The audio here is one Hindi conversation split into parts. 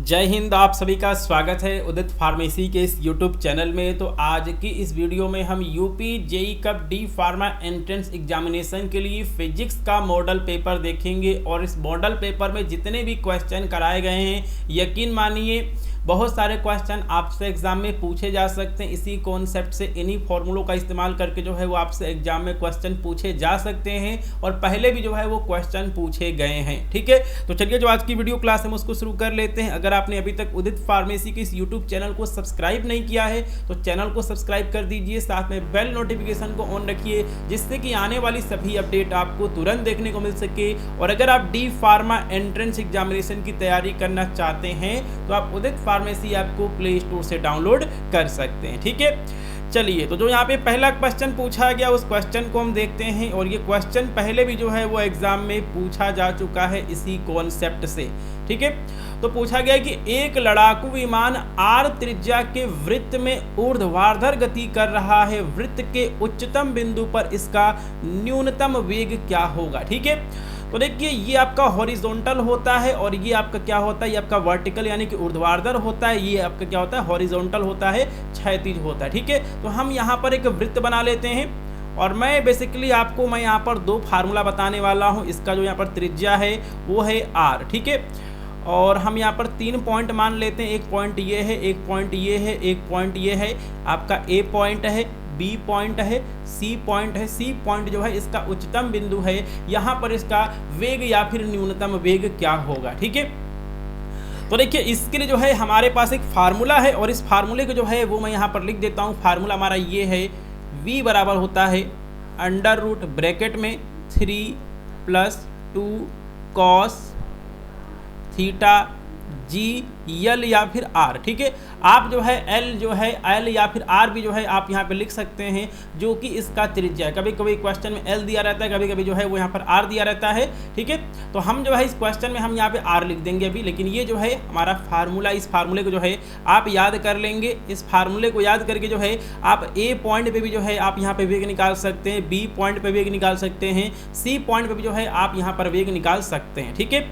जय हिंद। आप सभी का स्वागत है उदित फार्मेसी के इस यूट्यूब चैनल में। तो आज की इस वीडियो में हम UP JEECUP D pharma entrance examination के लिए फिजिक्स का मॉडल पेपर देखेंगे और इस मॉडल पेपर में जितने भी क्वेश्चन कराए गए हैं, यकीन मानिए बहुत सारे क्वेश्चन आपसे एग्जाम में पूछे जा सकते हैं। इसी कॉन्सेप्ट से इन्हीं फॉर्मूलों का इस्तेमाल करके जो है वो आपसे एग्जाम में क्वेश्चन पूछे जा सकते हैं और पहले भी जो है वो क्वेश्चन पूछे गए हैं। ठीक है, तो चलिए जो आज की वीडियो क्लास है उसको शुरू कर लेते हैं। अगर आपने अभी तक उदित फार्मेसी के इस यूट्यूब चैनल को सब्सक्राइब नहीं किया है तो चैनल को सब्सक्राइब कर दीजिए, साथ में बेल नोटिफिकेशन को ऑन रखिए जिससे कि आने वाली सभी अपडेट आपको तुरंत देखने को मिल सके। और अगर आप डी फार्मा एंट्रेंस एग्जामिनेशन की तैयारी करना चाहते हैं तो आप उदित फार्मेसी ऐप को प्ले स्टोर से डाउनलोड कर सकते हैं। ठीक है, चलिए तो जो यहाँ पे पहला क्वेश्चन पूछा गया उस क्वेश्चन को हम देखते हैं। और ये क्वेश्चन पहले भी जो है वो एग्जाम में पूछा जा चुका है इसी कॉन्सेप्ट से। ठीक है, तो पूछा गया कि एक लड़ाकू विमान आर त्रिज्या के वृत्त में ऊर्ध्वाधर गति कर रहा है, वृत्त के उच्चतम बिंदु पर इसका न्यूनतम वेग क्या होगा। ठीक है, तो देखिए ये आपका हॉरिजॉन्टल होता है और ये आपका क्या होता है, ये आपका वर्टिकल यानी कि ऊर्ध्वाधर होता है, ये आपका क्या होता है हॉरिजॉन्टल होता है, क्षैतिज होता है। ठीक है, तो हम यहाँ पर एक वृत्त बना लेते हैं और मैं बेसिकली आपको यहाँ पर दो फार्मूला बताने वाला हूँ। इसका जो यहाँ पर त्रिज्या है वो है आर। ठीक है, और हम यहाँ पर 3 पॉइंट मान लेते हैं। एक पॉइंट ये है, एक पॉइंट ये है, एक पॉइंट ये है, आपका ए पॉइंट है, बी पॉइंट है, सी पॉइंट है। सी पॉइंट जो है इसका उच्चतम बिंदु है, यहाँ पर इसका वेग या फिर न्यूनतम वेग क्या होगा। ठीक है, तो देखिए इसके लिए जो है हमारे पास एक फार्मूला है और इस फार्मूले को जो है वो मैं यहाँ पर लिख देता हूँ। फार्मूला हमारा ये है, v बराबर होता है अंडर रूट ब्रैकेट में 3 + 2 cos थीटा जी यल या फिर आर। ठीक है, आप जो है एल या फिर आर भी जो है आप यहाँ पे लिख सकते हैं जो कि इसका त्रिज्या है। कभी कभी क्वेश्चन में एल दिया रहता है, कभी कभी जो है वो यहाँ पर आर दिया रहता है। ठीक है, तो हम जो है इस क्वेश्चन में हम यहाँ पे आर लिख देंगे अभी, लेकिन ये जो है हमारा फार्मूला, इस फार्मूले को जो है आप याद कर लेंगे। इस फार्मूले को याद करके जो है आप ए पॉइंट पर भी जो है आप यहाँ पे वेग निकाल सकते हैं, बी पॉइंट पर वेग निकाल सकते हैं, सी पॉइंट पर भी जो है आप यहाँ पर वेग निकाल सकते हैं। ठीक है,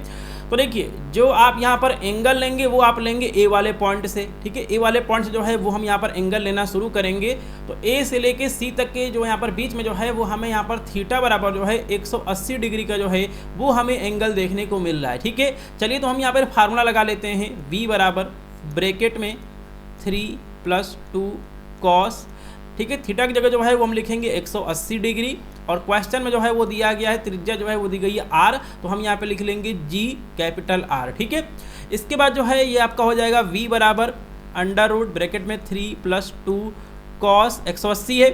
तो देखिए जो आप यहाँ पर एंगल लेंगे वो आप लेंगे ए वाले पॉइंट से। ठीक है, ए वाले पॉइंट से जो है वो हम यहाँ पर एंगल लेना शुरू करेंगे। तो ए से लेके सी तक के जो यहाँ पर बीच में जो है वो हमें यहाँ पर थीटा बराबर जो है 180 डिग्री का जो है वो हमें एंगल देखने को मिल रहा है। ठीक है, चलिए तो हम यहाँ पर फार्मूला लगा लेते हैं। v बराबर ब्रैकेट में 3 + 2 cos। ठीक है, थीटा की जगह जो है वो हम लिखेंगे 180 डिग्री और क्वेश्चन में जो है वो दिया गया है त्रिज्या जो है वो दी गई है आर, तो हम यहाँ पे लिख लेंगे जी कैपिटल आर। ठीक है, इसके बाद जो है ये आपका हो जाएगा v बराबर अंडर रूट ब्रैकेट में 3 + 2 cos 180 है।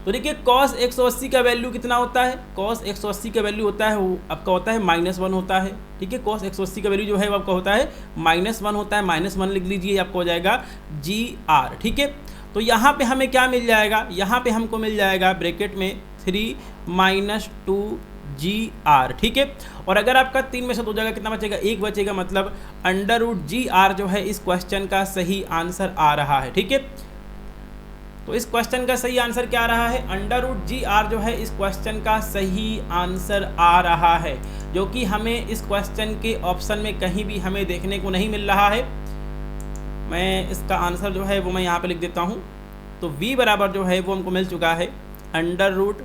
तो देखिए cos 180 का वैल्यू कितना होता है, cos 180 का वैल्यू होता है वो आपका होता है -1 होता है। ठीक है, cos 180 का वैल्यू जो है वो आपका होता है -1 होता है, -1 लिख लीजिए, आपको हो जाएगा जी आर। ठीक है, तो यहाँ पे हमें क्या मिल जाएगा, यहाँ पे हमको मिल जाएगा ब्रैकेट में 3 - 2 जी आर। ठीक है, और अगर आपका 3 में से 2 जगह कितना बचेगा, 1 बचेगा, मतलब अंडर रूट जी आर जो है इस क्वेश्चन का सही आंसर आ रहा है। ठीक है, तो इस क्वेश्चन का सही आंसर क्या आ रहा है, अंडर रूट जी आर जो है इस क्वेश्चन का सही आंसर आ रहा है, जो कि हमें इस क्वेश्चन के ऑप्शन में कहीं भी हमें देखने को नहीं मिल रहा है। मैं इसका आंसर जो है वो मैं यहाँ पे लिख देता हूँ। तो v बराबर जो है वो हमको मिल चुका है अंडर रूट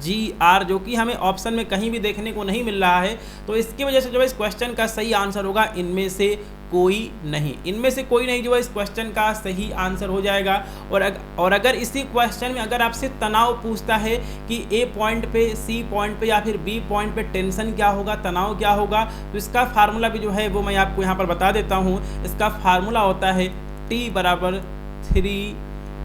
जी आर, जो कि हमें ऑप्शन में कहीं भी देखने को नहीं मिल रहा है। तो इसकी वजह से जो है इस क्वेश्चन का सही आंसर होगा इनमें से कोई नहीं, इनमें से कोई नहीं जो है इस क्वेश्चन का सही आंसर हो जाएगा। और अगर इसी क्वेश्चन में अगर आपसे तनाव पूछता है कि ए पॉइंट पे, सी पॉइंट पे या फिर बी पॉइंट पे टेंशन क्या होगा, तनाव क्या होगा, तो इसका फार्मूला भी जो है वो मैं आपको यहाँ पर बता देता हूँ। इसका फार्मूला होता है T बराबर 3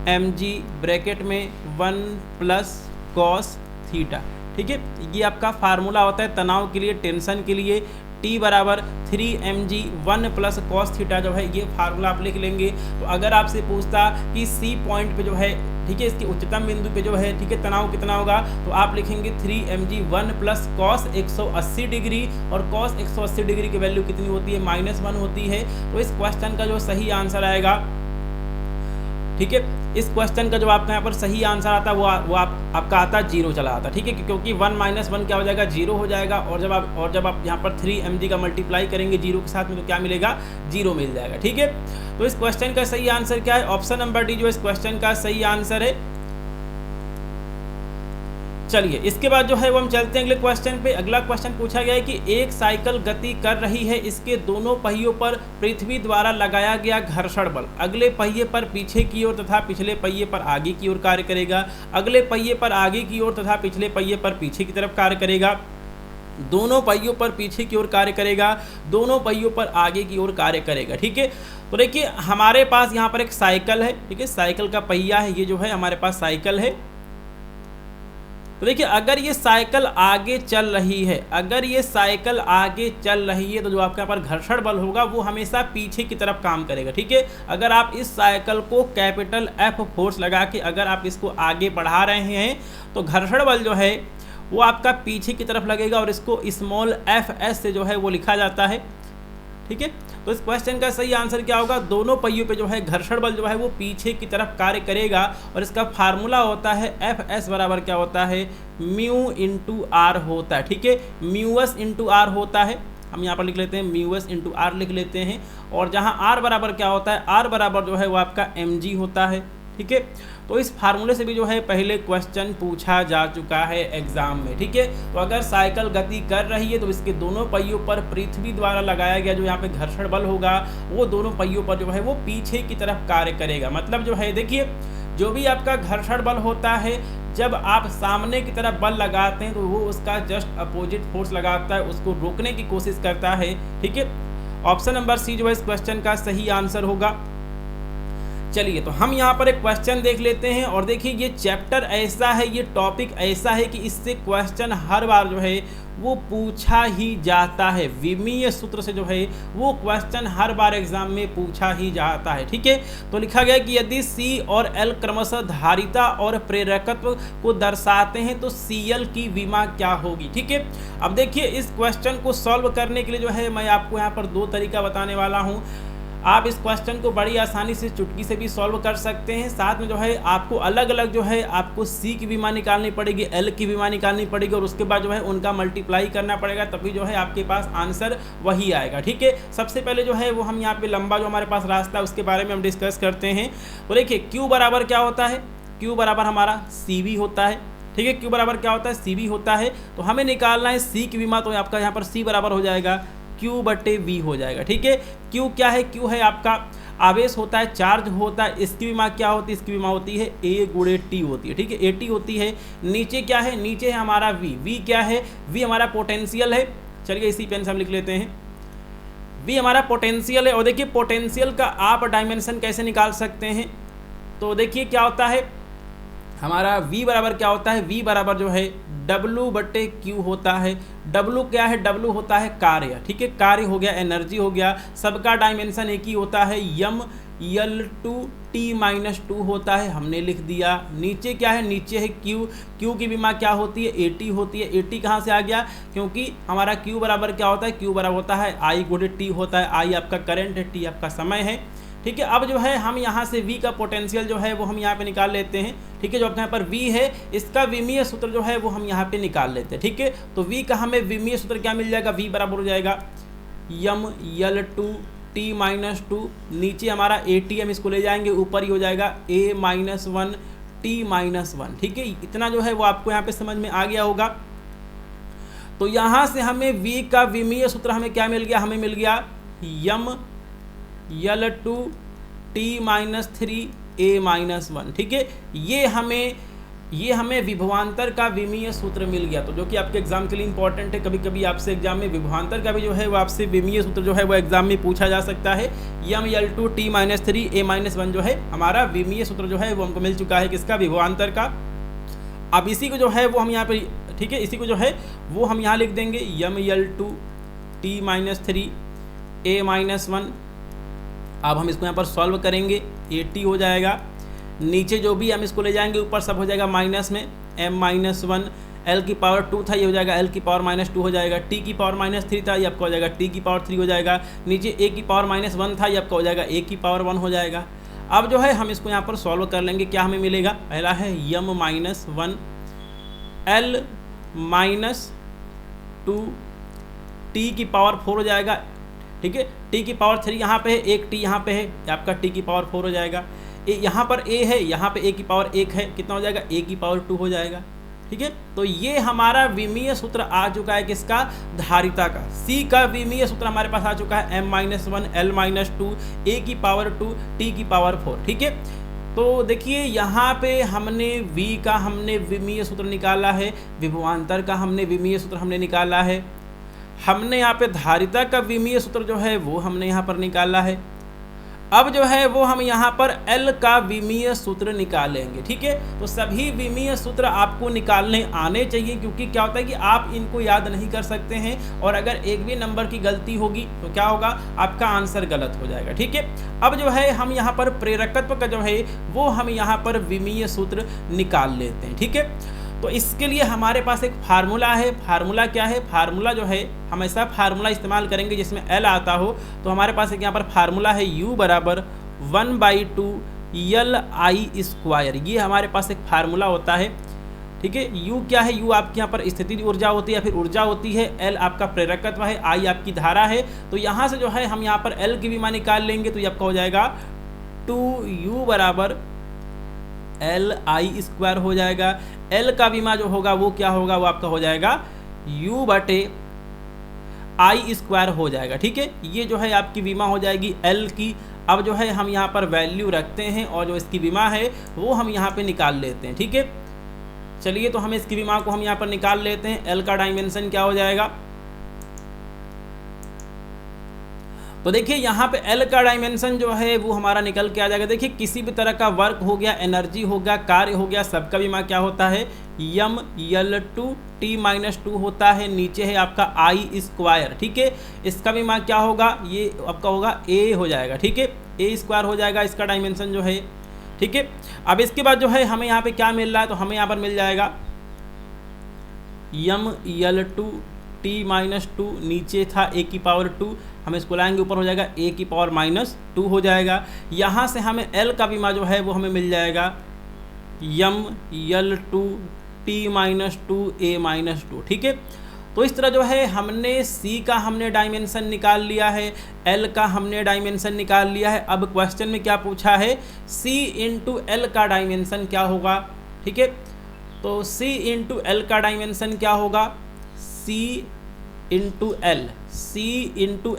mg ब्रैकेट में 1 + cos थीटा। ठीक है, ये आपका फार्मूला होता है तनाव के लिए, टेंशन के लिए। T बराबर 3 mg 1 + cos थीटा जो है ये फार्मूला आप लिख लेंगे। तो अगर आपसे पूछता कि सी पॉइंट पे जो है, ठीक है, इसके उच्चतम बिंदु पे जो है, ठीक है, तनाव कितना होगा, तो आप लिखेंगे 3 mg 1 + cos 180 डिग्री, और cos 180 डिग्री की वैल्यू कितनी होती है, -1 होती है। तो इस क्वेश्चन का जो सही आंसर आएगा, ठीक है। इस क्वेश्चन का जो आपका यहाँ पर सही आंसर आता है वो आपका आता 0 चला आता, ठीक है, क्योंकि 1 - 1 क्या हो जाएगा 0 हो जाएगा, और जब आप यहाँ पर 3 mg का मल्टीप्लाई करेंगे 0 के साथ में तो क्या मिलेगा 0 मिल जाएगा, ठीक है। तो इस क्वेश्चन का सही आंसर क्या है, ऑप्शन नंबर डी जो इस क्वेश्चन का सही आंसर है। चलिए इसके बाद जो है वो हम चलते हैं अगले क्वेश्चन पे। अगला क्वेश्चन पूछा गया है कि एक साइकिल गति कर रही है, इसके दोनों पहियों पर पृथ्वी द्वारा लगाया गया घर्षण बल अगले पहिए पर पीछे की ओर तथा पिछले पहिए पर आगे की ओर कार्य करेगा, अगले पहिए पर आगे की ओर तथा पिछले पहिए पर पीछे की तरफ कार्य करेगा, दोनों पहियों पर पीछे की ओर कार्य करेगा, दोनों पहियों पर आगे की ओर कार्य करेगा, ठीक है। तो देखिए हमारे पास यहाँ पर एक साइकिल है, ठीक है, साइकिल का पहिया है, ये जो है हमारे पास साइकिल है। तो देखिए अगर ये साइकिल आगे चल रही है, अगर ये साइकिल आगे चल रही है तो जो आपके यहाँ पर घर्षण बल होगा वो हमेशा पीछे की तरफ काम करेगा, ठीक है। अगर आप इस साइकिल को कैपिटल F फोर्स लगा के अगर आप इसको आगे बढ़ा रहे हैं तो घर्षण बल जो है वो आपका पीछे की तरफ लगेगा और इसको स्मॉल fs से जो है वो लिखा जाता है, ठीक है। तो इस क्वेश्चन का सही आंसर क्या होगा, दोनों पहियों पे जो है घर्षण बल जो है वो पीछे की तरफ कार्य करेगा और इसका फार्मूला होता है Fs बराबर क्या होता है म्यू इंटू आर होता है, ठीक है। म्यूएस इंटू आर होता है, हम यहाँ पर लिख लेते हैं म्यूएस इंटू आर लिख लेते हैं, और जहाँ आर बराबर क्या होता है, आर बराबर जो है वो आपका mg होता है, ठीक है। तो इस फार्मूले से भी जो है पहले क्वेश्चन पूछा जा चुका है एग्जाम में, ठीक है। तो अगर साइकिल गति कर रही है तो इसके दोनों पहियों पर पृथ्वी द्वारा लगाया गया जो यहाँ पे घर्षण बल होगा वो दोनों पहियों पर जो है वो पीछे की तरफ कार्य करेगा। मतलब जो है देखिए जो भी आपका घर्षण बल होता है जब आप सामने की तरफ बल लगाते हैं तो वो उसका जस्ट अपोजिट फोर्स लगाता है, उसको रोकने की कोशिश करता है, ठीक है। ऑप्शन नंबर सी जो है इस क्वेश्चन का सही आंसर होगा। चलिए तो हम यहाँ पर एक क्वेश्चन देख लेते हैं, और देखिए ये चैप्टर ऐसा है, ये टॉपिक ऐसा है कि इससे क्वेश्चन हर बार जो है वो पूछा ही जाता है, विमीय सूत्र से जो है वो क्वेश्चन हर बार एग्जाम में पूछा ही जाता है, ठीक है। तो लिखा गया कि यदि C और L क्रमशः धारिता और प्रेरकत्व को दर्शाते हैं तो CL की विमा क्या होगी, ठीक है। अब देखिए इस क्वेश्चन को सॉल्व करने के लिए जो है मैं आपको यहाँ पर 2 तरीका बताने वाला हूँ। आप इस क्वेश्चन को बड़ी आसानी से चुटकी से भी सॉल्व कर सकते हैं, साथ में जो है आपको अलग अलग जो है आपको C की विमा निकालनी पड़ेगी, L की विमा निकालनी पड़ेगी, और उसके बाद जो है उनका मल्टीप्लाई करना पड़ेगा, तभी जो है आपके पास आंसर वही आएगा, ठीक है। सबसे पहले जो है वो हम यहाँ पे लंबा जो हमारे पास रास्ता है उसके बारे में हम डिस्कस करते हैं। तो देखिए Q बराबर क्या होता है, Q बराबर हमारा CV होता है, ठीक है। Q बराबर क्या होता है CV होता है, तो हमें निकालना है C की विमा, तो आपका यहाँ पर C बराबर हो जाएगा Q/V हो जाएगा, ठीक है। Q क्या है, Q है आपका आवेश होता है, चार्ज होता है, इसकी विमा क्या होती है, इसकी विमा होती है A/T होती है, ठीक है, AT होती है। नीचे क्या है, नीचे है हमारा V क्या है, V हमारा पोटेंशियल है, चलिए इसी पेन से हम लिख लेते हैं, V हमारा पोटेंशियल है। और देखिए पोटेंशियल का आप डायमेंशन कैसे निकाल सकते हैं, तो देखिए क्या होता है हमारा V बराबर क्या होता है, V बराबर जो है W/Q होता है। W क्या है, W होता है कार्य, ठीक है, कार्य हो गया, एनर्जी हो गया, सबका डायमेंशन एक ही होता है, mL/T-2 होता है, हमने लिख दिया। नीचे क्या है, नीचे है Q की विमा क्या होती है, AT होती है। AT कहाँ से आ गया, क्योंकि हमारा Q बराबर क्या होता है, Q बराबर होता है I/T होता है, I आपका करंट है, T आपका समय है, ठीक है। अब जो है हम यहाँ से V का पोटेंशियल जो है वो हम यहाँ पे निकाल लेते हैं, ठीक है। जो आपके यहाँ पर V है इसका विमीय सूत्र जो है वो हम यहाँ पे निकाल लेते हैं, ठीक है। तो V का हमें विमीय सूत्र क्या मिल जाएगा, V बराबर हो जाएगा mL/T-2, नीचे हमारा AT, हम इसको ले जाएंगे ऊपर ही हो जाएगा A-1 T-1, ठीक है। इतना जो है वो आपको यहाँ पे समझ में आ गया होगा। तो यहाँ से हमें V का विमीय सूत्र हमें क्या मिल गया, हमें मिल गया mL/T-3A-1, ठीक है। ये हमें विभवांतर का विमीय सूत्र मिल गया, तो जो कि आपके एग्जाम के लिए इंपॉर्टेंट है। कभी कभी आपसे एग्जाम में विभवांतर का भी जो है वो आपसे विमीय सूत्र जो है वो एग्जाम में पूछा जा सकता है। mL/T-3A-1 जो है हमारा विमीय सूत्र जो है वो हमको मिल चुका है, किसका, विभवांतर का। अब इसी को जो है वो हम यहाँ पे, ठीक है, इसी को जो है वो हम यहाँ लिख देंगे mL/T-3A-1। अब हम इसको यहाँ पर सॉल्व करेंगे, AT हो जाएगा, नीचे जो भी हम इसको ले जाएंगे ऊपर सब हो जाएगा माइनस में, m-1 L की पावर 2 था, ये हो जाएगा L की पावर -2 हो जाएगा, T की पावर -3 था, ये आपका हो जाएगा T की पावर 3 हो जाएगा, नीचे A की पावर -1 था, ये आपका हो जाएगा A की पावर 1 हो जाएगा। अब जो है हम इसको यहाँ पर सॉल्व कर लेंगे। क्या हमें मिलेगा, पहला है यम माइनस 1 एल माइनस 2 टी की पावर 4 हो जाएगा, ठीक है। टी की पावर 3 यहाँ पे है, एक टी यहाँ पे है, आपका टी की पावर 4 हो जाएगा। यहाँ पर ए है, यहाँ पे ए की पावर 1 है, कितना हो जाएगा, ए की पावर 2 हो जाएगा, ठीक है। तो ये हमारा विमीय सूत्र आ चुका है, किसका, धारिता का। सी का विमीय सूत्र हमारे पास आ चुका है m-1 l-2 a की पावर 2 t की पावर 4, ठीक है। तो देखिए यहाँ पे हमने v का हमने विमीय सूत्र निकाला है, विभवांतर का हमने विमीय सूत्र हमने निकाला है, हमने यहाँ पे धारिता का विमीय सूत्र जो है वो हमने यहाँ पर निकाला है। अब जो है वो हम यहाँ पर L का विमीय सूत्र निकालेंगे, ठीक है। तो सभी विमीय सूत्र आपको निकालने आने चाहिए, क्योंकि क्या होता है कि आप इनको याद नहीं कर सकते हैं और अगर एक भी नंबर की गलती होगी तो क्या होगा, आपका आंसर गलत हो जाएगा, ठीक है। अब जो है हम यहाँ पर प्रेरकत्व का जो है वो हम यहाँ पर विमीय सूत्र निकाल लेते हैं, ठीक है। तो इसके लिए हमारे पास एक फार्मूला है। फार्मूला क्या है, फार्मूला जो है हम ऐसा फार्मूला इस्तेमाल करेंगे जिसमें L आता हो। तो हमारे पास एक यहाँ पर फार्मूला है U बराबर 1/2 Li²। ये हमारे पास एक फार्मूला होता है, ठीक है। U क्या है, U आपके यहाँ पर स्थितिज ऊर्जा होती है या फिर ऊर्जा होती है, L आपका प्रेरकत्व है, I आपकी धारा है। तो यहाँ से जो है हम यहाँ पर L की विमा निकाल लेंगे, तो ये आपका हो जाएगा 2U बराबर Li² हो जाएगा। L का विमा जो होगा वो क्या होगा, वो आपका हो जाएगा U बटे I² हो जाएगा, ठीक है। ये जो है आपकी विमा हो जाएगी L की। अब जो है हम यहाँ पर वैल्यू रखते हैं और जो इसकी विमा है वो हम यहाँ पे निकाल लेते हैं, ठीक है। चलिए तो हम इसकी विमा को हम यहाँ पर निकाल लेते हैं। L का डायमेंशन क्या हो जाएगा, तो देखिए यहाँ पे L का डायमेंशन जो है वो हमारा निकल के आ जाएगा। देखिए किसी भी तरह का वर्क हो गया, एनर्जी हो गया, कार्य हो गया, सबका विमा क्या होता है, m/L2 t-2 होता है। नीचे है आपका I², ठीक है। इसका विमा क्या होगा, ये आपका होगा a हो जाएगा, ठीक है, a² हो जाएगा इसका डायमेंशन जो है, ठीक है। अब इसके बाद जो है हमें यहाँ पे क्या मिल रहा है, तो हमें यहाँ पर मिल जाएगा m/L2 t-2, नीचे था a की पावर 2, हम इसको लाएंगे ऊपर हो जाएगा a की पावर -2 हो जाएगा। यहाँ से हमें L का विमा जो है वो हमें मिल जाएगा m/L2 t-2 a-2, ठीक है। तो इस तरह जो है हमने C का हमने डायमेंशन निकाल लिया है, L का हमने डायमेंशन निकाल लिया है। अब क्वेश्चन में क्या पूछा है, C × L का डायमेंशन क्या होगा, ठीक है। तो C × L का डायमेंशन क्या होगा, C ×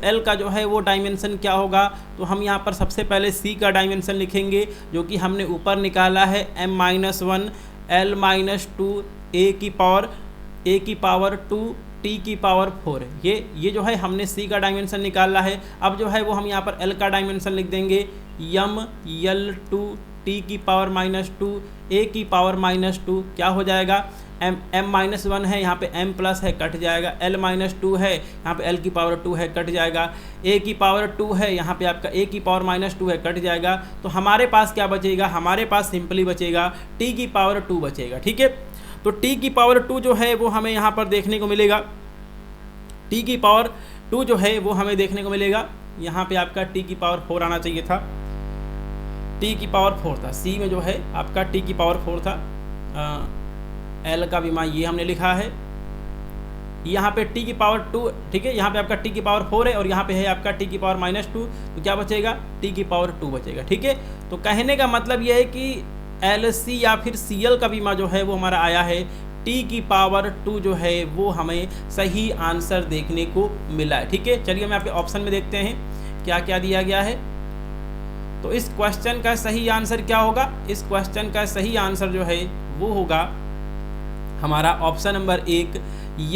L का जो है वो डायमेंशन क्या होगा, तो हम यहाँ पर सबसे पहले C का डायमेंशन लिखेंगे जो कि हमने ऊपर निकाला है m-1 l-2 a की पावर 2 t की पावर 4। ये जो है हमने C का डायमेंशन निकाला है। अब जो है वो हम यहाँ पर L का डायमेंशन लिख देंगे m/L2 t की पावर -2 a की पावर -2, क्या हो जाएगा, m-1 है, यहाँ पे m+ है, कट जाएगा, l-2 है, यहाँ पे l की पावर 2 है, कट जाएगा, a की पावर 2 है, यहाँ पे आपका a की पावर -2 है, कट जाएगा। तो हमारे पास क्या बचेगा, हमारे पास सिंपली बचेगा t की पावर 2 बचेगा, ठीक है। तो t की पावर 2 जो है वो हमें यहाँ पर देखने को मिलेगा, t की पावर 2 जो है वो हमें देखने को मिलेगा, यहाँ पे आपका t की पावर 4 आना चाहिए था, t की पावर 4 था, C में जो है आपका t की पावर 4 था। L का विमा ये हमने लिखा है, यहाँ पे t की पावर 2, ठीक है, यहाँ पे आपका t की पावर 4 है और यहाँ पे है आपका t की पावर -2, तो क्या बचेगा, t की पावर 2 बचेगा, ठीक है। तो कहने का मतलब ये है कि LC या फिर CL का विमा जो है वो हमारा आया है, t की पावर 2 जो है वो हमें सही आंसर देखने को मिला है, ठीक है। चलिए हम यहाँ पे ऑप्शन में देखते हैं क्या क्या दिया गया है। तो इस क्वेश्चन का सही आंसर क्या होगा, इस क्वेश्चन का सही आंसर जो है वो होगा हमारा ऑप्शन नंबर 1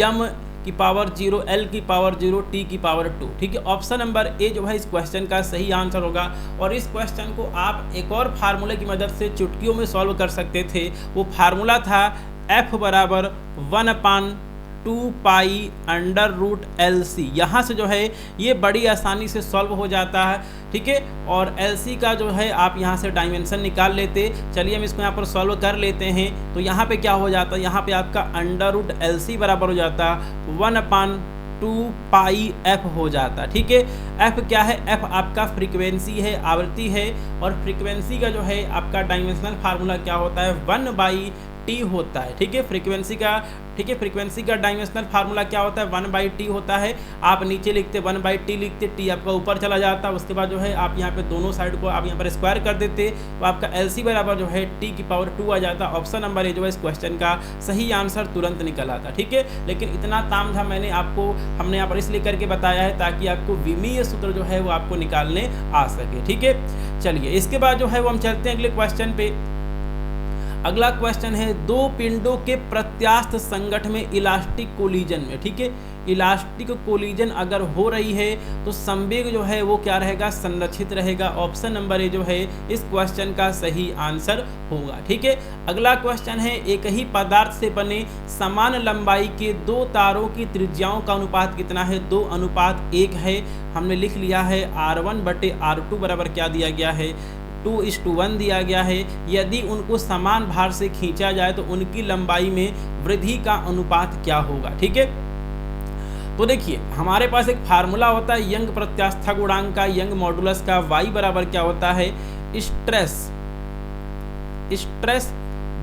m की पावर 0 l की पावर 0 t की पावर 2, ठीक है। ऑप्शन नंबर ए जो है इस क्वेश्चन का सही आंसर होगा। और इस क्वेश्चन को आप एक और फार्मूले की मदद से चुटकियों में सॉल्व कर सकते थे। वो फार्मूला था f बराबर 1/2 पाई √LC। यहाँ से जो है ये बड़ी आसानी से सॉल्व हो जाता है, ठीक है। और LC का जो है आप यहाँ से डायमेंशन निकाल लेते। चलिए हम इसको यहाँ पर सॉल्व कर लेते हैं। तो यहाँ पे क्या हो जाता है, यहाँ पे आपका √LC बराबर हो जाता 1/2 2 पाई एफ हो जाता। ठीक है, एफ क्या है? एफ आपका फ्रीक्वेंसी है, आवृत्ति है, और फ्रीक्वेंसी का जो है आपका डायमेंशनल फार्मूला क्या होता है? 1/t होता है। ठीक है, फ्रीक्वेंसी का डायमेंशनल फार्मूला क्या होता है? 1/t होता है। आप नीचे लिखते 1/t लिखते, टी आपका ऊपर चला जाता, उसके बाद जो है आप यहाँ पे दोनों साइड को आप यहाँ पर स्क्वायर कर देते, तो आपका LC बराबर जो है t⁻2 आ जाता। ऑप्शन नंबर ए जो है इस क्वेश्चन का सही आंसर तुरंत निकल आता। ठीक है, लेकिन इतना तामझाम हमने यहाँ पर इसलिए करके बताया है ताकि आपको विमीय सूत्र जो है वो आपको निकालने आ सके। ठीक है, चलिए इसके बाद जो है वो हम चलते हैं अगले क्वेश्चन पे। अगला क्वेश्चन है, दो पिंडों के प्रत्यास्थ संगठ में इलास्टिक कोलिजन में। ठीक है, इलास्टिक कोलिजन अगर हो रही है तो संवेग जो है वो क्या रहेगा? संरक्षित रहेगा। ऑप्शन नंबर ए जो है इस क्वेश्चन का सही आंसर होगा। ठीक है, अगला क्वेश्चन है, एक ही पदार्थ से बने समान लंबाई के दो तारों की त्रिज्याओं का अनुपात कितना है? 2:1 है। हमने लिख लिया है R1/R2 बराबर क्या दिया गया है? 2:1 दिया गया है। यदि उनको समान भार से खींचा जाए तो उनकी लंबाई में वृद्धि का अनुपात क्या होगा? ठीक है, तो देखिए हमारे पास एक फार्मूला होता है यंग प्रत्यास्थ गुणांक का, यंग मॉडुलस का। y बराबर क्या होता है? स्ट्रेस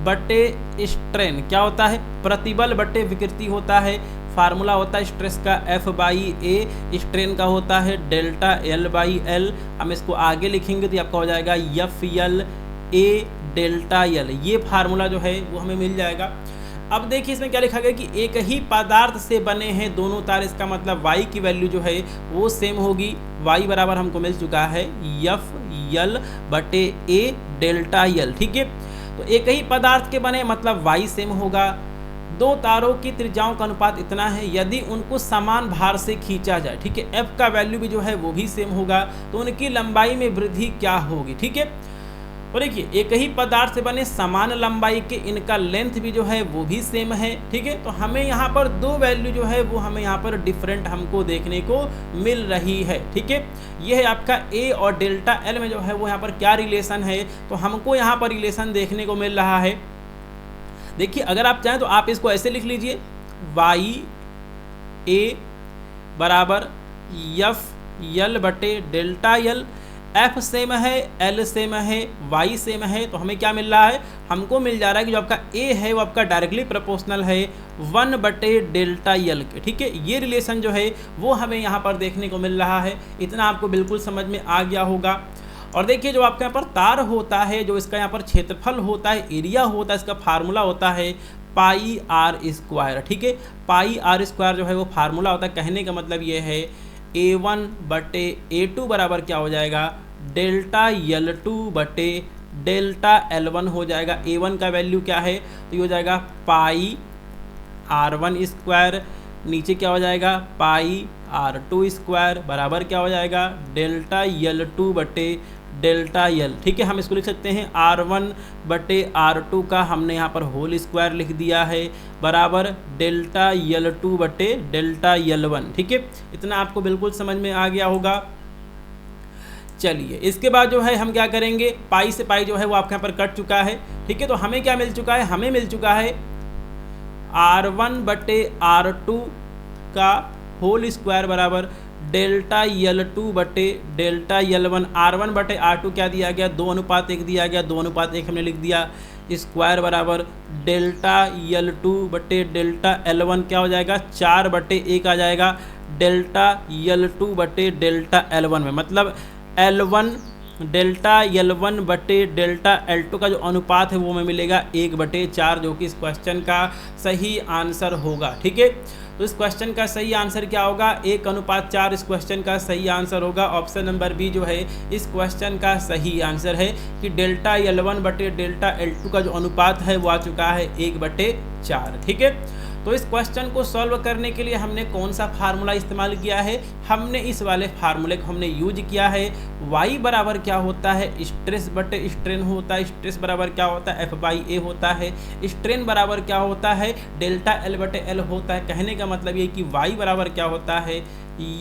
बटे स्ट्रेन क्या होता है? प्रतिबल बटे विकृति होता है। फार्मूला होता है स्ट्रेस का F/A, स्ट्रेन का होता है डेल्टा L/L। हम इसको आगे लिखेंगे तो आपका हो जाएगा FL/A डेल्टा L। ये फार्मूला जो है वो हमें मिल जाएगा। अब देखिए इसमें क्या लिखा गया कि एक ही पदार्थ से बने हैं दोनों तार, इसका मतलब y की वैल्यू जो है वो सेम होगी। y बराबर हमको मिल चुका है FL/A डेल्टा L। ठीक है, तो एक ही पदार्थ के बने मतलब y सेम होगा। दो तारों की त्रिज्याओं का अनुपात इतना है, यदि उनको समान भार से खींचा जाए। ठीक है, f का वैल्यू भी जो है वो भी सेम होगा, तो उनकी लंबाई में वृद्धि क्या होगी? ठीक है, और देखिए एक ही पदार्थ से बने समान लंबाई के, इनका लेंथ भी जो है वो भी सेम है। ठीक है, तो हमें यहाँ पर दो वैल्यू जो है वो हमें यहाँ पर डिफरेंट हमको देखने को मिल रही है। ठीक है, ये है आपका A और डेल्टा L में जो है वो यहाँ पर क्या रिलेशन है? तो हमको यहाँ पर रिलेशन देखने को मिल रहा है। देखिए अगर आप चाहें तो आप इसको ऐसे लिख लीजिए, YA बराबर FL/डेल्टा L। F सेम है, L सेम है, Y सेम है, तो हमें क्या मिल रहा है? हमको मिल जा रहा है कि जो आपका A है वो आपका डायरेक्टली प्रोपोर्शनल है 1/डेल्टा L के। ठीक है, ये रिलेशन जो है वो हमें यहाँ पर देखने को मिल रहा है। इतना आपको बिल्कुल समझ में आ गया होगा। और देखिए जो आपके यहाँ पर तार होता है, जो इसका यहाँ पर क्षेत्रफल होता है, एरिया होता है, इसका फार्मूला होता है πr²। ठीक है, πr² जो है वो फार्मूला होता है। कहने का मतलब ये है A1/A2 बराबर क्या हो जाएगा? डेल्टा L2/डेल्टा L1 हो जाएगा। A1 का वैल्यू क्या है? तो ये हो जाएगा πr1², नीचे क्या हो जाएगा? πr2² बराबर क्या हो जाएगा? डेल्टा L2/डेल्टा L। ठीक है, हम इसको लिख सकते हैं R1/R2 का हमने यहाँ पर होल स्क्वायर लिख दिया है बराबर डेल्टा L2/डेल्टा L1। ठीक है, इतना आपको बिल्कुल समझ में आ गया होगा। चलिए इसके बाद जो है हम क्या करेंगे? पाई से पाई जो है वो आपके यहाँ पर कट चुका है। ठीक है, तो हमें क्या मिल चुका है? हमें मिल चुका है R1/R2 का होल स्क्वायर बराबर डेल्टा L2/डेल्टा L1। R1/R2 क्या दिया गया? 2:1 दिया गया, 2:1 हमने लिख दिया। स्क्वायर बराबर डेल्टा L2/डेल्टा L1 क्या हो जाएगा? 4/1 आ जाएगा डेल्टा L2/डेल्टा L1 में। मतलब L1 डेल्टा L1/डेल्टा L2 का जो अनुपात है वो हमें मिलेगा 1/4, जो कि इस क्वेश्चन का सही आंसर होगा। ठीक है, तो इस क्वेश्चन का सही आंसर क्या होगा? 1:4 इस क्वेश्चन का सही आंसर होगा। ऑप्शन नंबर बी जो है इस क्वेश्चन का सही आंसर है कि डेल्टा L1/डेल्टा L2 का जो अनुपात है वो आ चुका है 1/4। ठीक है, तो इस क्वेश्चन को सॉल्व करने के लिए हमने कौन सा फार्मूला इस्तेमाल किया है? हमने इस वाले फार्मूले को हमने यूज किया है। y बराबर क्या होता है? स्ट्रेस बटे स्ट्रेन होता है। स्ट्रेस बराबर क्या होता है? F/A होता है। स्ट्रेन बराबर क्या होता है? डेल्टा L/L होता है। कहने का मतलब ये कि y बराबर क्या होता है?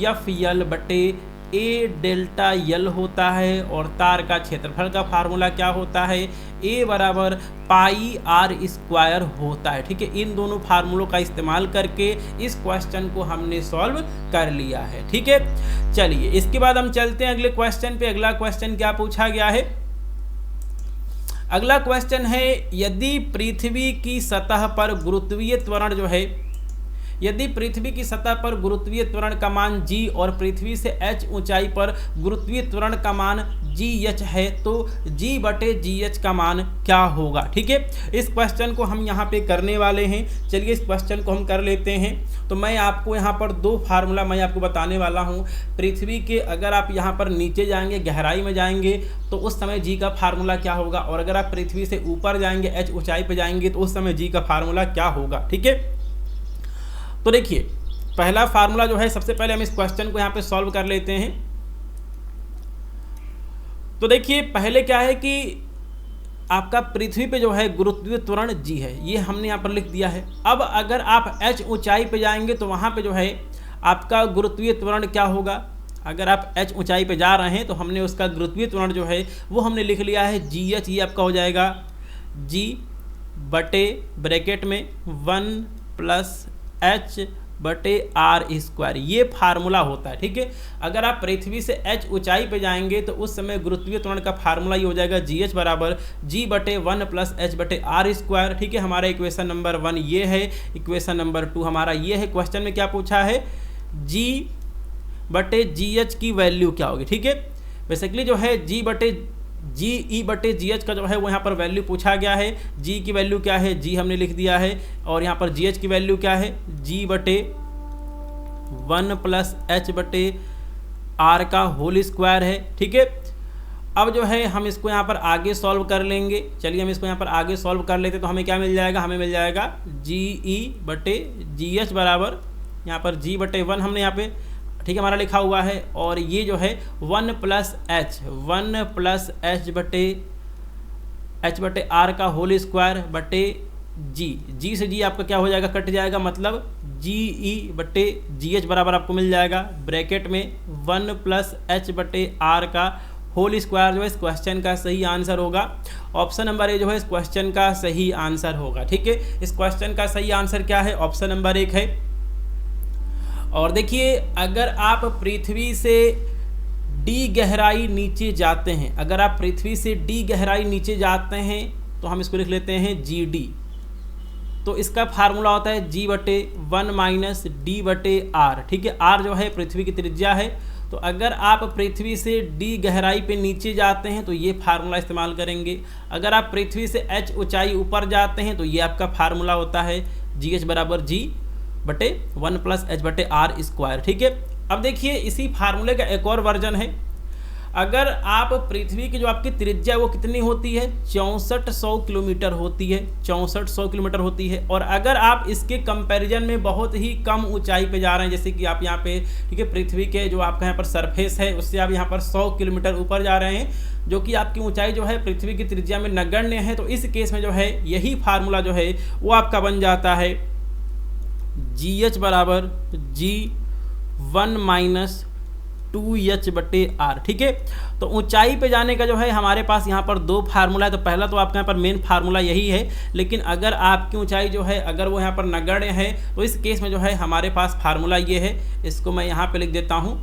FL/A ए डेल्टा यल होता है और तार का क्षेत्रफल का फार्मूला क्या होता है, ए बराबर पाई आर स्क्वायर होता है। ठीक है, इन दोनों फार्मूलों का इस्तेमाल करके इस क्वेश्चन को हमने सॉल्व कर लिया है। ठीक है, चलिए इसके बाद हम चलते हैं अगले क्वेश्चन पे। अगला क्वेश्चन क्या पूछा गया है, अगला क्वेश्चन है यदि पृथ्वी की सतह पर गुरुत्वीय त्वरण जो है, यदि पृथ्वी की सतह पर गुरुत्वीय त्वरण का मान g और पृथ्वी से h ऊंचाई पर गुरुत्वीय त्वरण का मान gh है तो g बटे gh का मान क्या होगा। ठीक है, इस क्वेश्चन को हम यहाँ पे करने वाले हैं। चलिए इस क्वेश्चन को हम कर लेते हैं। तो मैं आपको यहाँ पर दो फार्मूला मैं आपको बताने वाला हूँ। पृथ्वी के अगर आप यहाँ पर नीचे जाएंगे, गहराई में जाएंगे तो उस समय g का फार्मूला क्या होगा, और अगर आप पृथ्वी से ऊपर जाएंगे, h ऊंचाई पर जाएंगे तो उस समय g का फार्मूला क्या होगा। ठीक है, तो देखिए पहला फार्मूला जो है, सबसे पहले हम इस क्वेश्चन को यहाँ पे सॉल्व कर लेते हैं। तो देखिए पहले क्या है कि आपका पृथ्वी पे जो है गुरुत्वीय त्वरण g है, ये हमने यहाँ पर लिख दिया है। अब अगर आप h ऊंचाई पे जाएंगे तो वहाँ पे जो है आपका गुरुत्वीय त्वरण क्या होगा, अगर आप h ऊंचाई पे जा रहे हैं तो हमने उसका गुरुत्वीय त्वरण जो है वो हमने लिख लिया है gh। ये आपका हो जाएगा g बटे ब्रैकेट में 1 प्लस h बटे आर स्क्वायर, ये फार्मूला होता है। ठीक है, अगर आप पृथ्वी से h ऊंचाई पे जाएंगे तो उस समय गुरुत्वीय त्वरण का फार्मूला ये हो जाएगा gh बराबर g बटे 1 प्लस h बटे आर स्क्वायर। ठीक है, हमारा इक्वेशन नंबर 1 ये है, इक्वेशन नंबर 2 हमारा ये है। क्वेश्चन में क्या पूछा है, g बटे gh की वैल्यू क्या होगी। ठीक है, बेसिकली जो है g बटे gh का जो है वो यहाँ पर वैल्यू पूछा गया है। g की वैल्यू क्या है, g हमने लिख दिया है, और यहाँ पर gh की वैल्यू क्या है, g बटे 1 प्लस h बटे r का होल स्क्वायर है। ठीक है, अब जो है हम इसको यहाँ पर आगे सॉल्व कर लेंगे। चलिए हम इसको यहाँ पर आगे सॉल्व कर लेते तो हमें क्या मिल जाएगा, हमें मिल जाएगा ge बटे gh बराबर यहाँ पर g बटे 1 हमने यहाँ पे ठीक है हमारा लिखा हुआ है, और ये जो है 1 प्लस एच बटे आर का होल स्क्वायर बटे जी से जी आपका क्या हो जाएगा, कट जाएगा, मतलब जी ई बटे जी एच बराबर आपको मिल जाएगा ब्रैकेट में 1 प्लस एच बटे आर का होल स्क्वायर जो है इस क्वेश्चन का सही आंसर होगा। ऑप्शन नंबर ए जो है इस क्वेश्चन का सही आंसर होगा। ठीक है, इस क्वेश्चन का सही आंसर क्या है, ऑप्शन नंबर 1 है। और देखिए अगर आप पृथ्वी से डी गहराई नीचे जाते हैं, अगर आप पृथ्वी से डी गहराई नीचे जाते हैं तो हम इसको लिख लेते हैं जी डी। तो इसका फार्मूला होता है जी बटे 1 माइनस डी बटे आर। ठीक है, आर जो है पृथ्वी की त्रिज्या है। तो अगर आप पृथ्वी से डी गहराई पे नीचे जाते हैं तो ये फार्मूला इस्तेमाल करेंगे। अगर आप पृथ्वी से एच ऊंचाई ऊपर जाते हैं तो ये आपका फार्मूला होता है जी एच बराबर जी बटे 1 प्लस एच बटे आर स्क्वायर। ठीक है, अब देखिए इसी फार्मूले का एक और वर्जन है। अगर आप पृथ्वी की जो आपकी त्रिज्या वो कितनी होती है, 6400 किलोमीटर होती है, 6400 किलोमीटर होती है। और अगर आप इसके कंपैरिजन में बहुत ही कम ऊंचाई पे जा रहे हैं, जैसे कि आप यहाँ पे ठीक है पृथ्वी के जो आपका यहाँ पर सरफेस है उससे आप यहाँ पर 100 किलोमीटर ऊपर जा रहे हैं, जो कि आपकी ऊंचाई जो है पृथ्वी की त्रिज्या में नगण्य है, तो इस केस में जो है यही फार्मूला जो है वो आपका बन जाता है जी एच बराबर जी 1 माइनस 2h बटे आर। ठीक है, तो ऊंचाई पे जाने का जो है हमारे पास यहाँ पर दो फार्मूला है। तो पहला तो आपके यहाँ पर मेन फार्मूला यही है, लेकिन अगर आपकी ऊंचाई जो है अगर वो यहाँ पर नगण्य है तो इस केस में जो है हमारे पास फार्मूला ये है, इसको मैं यहाँ पे लिख देता हूँ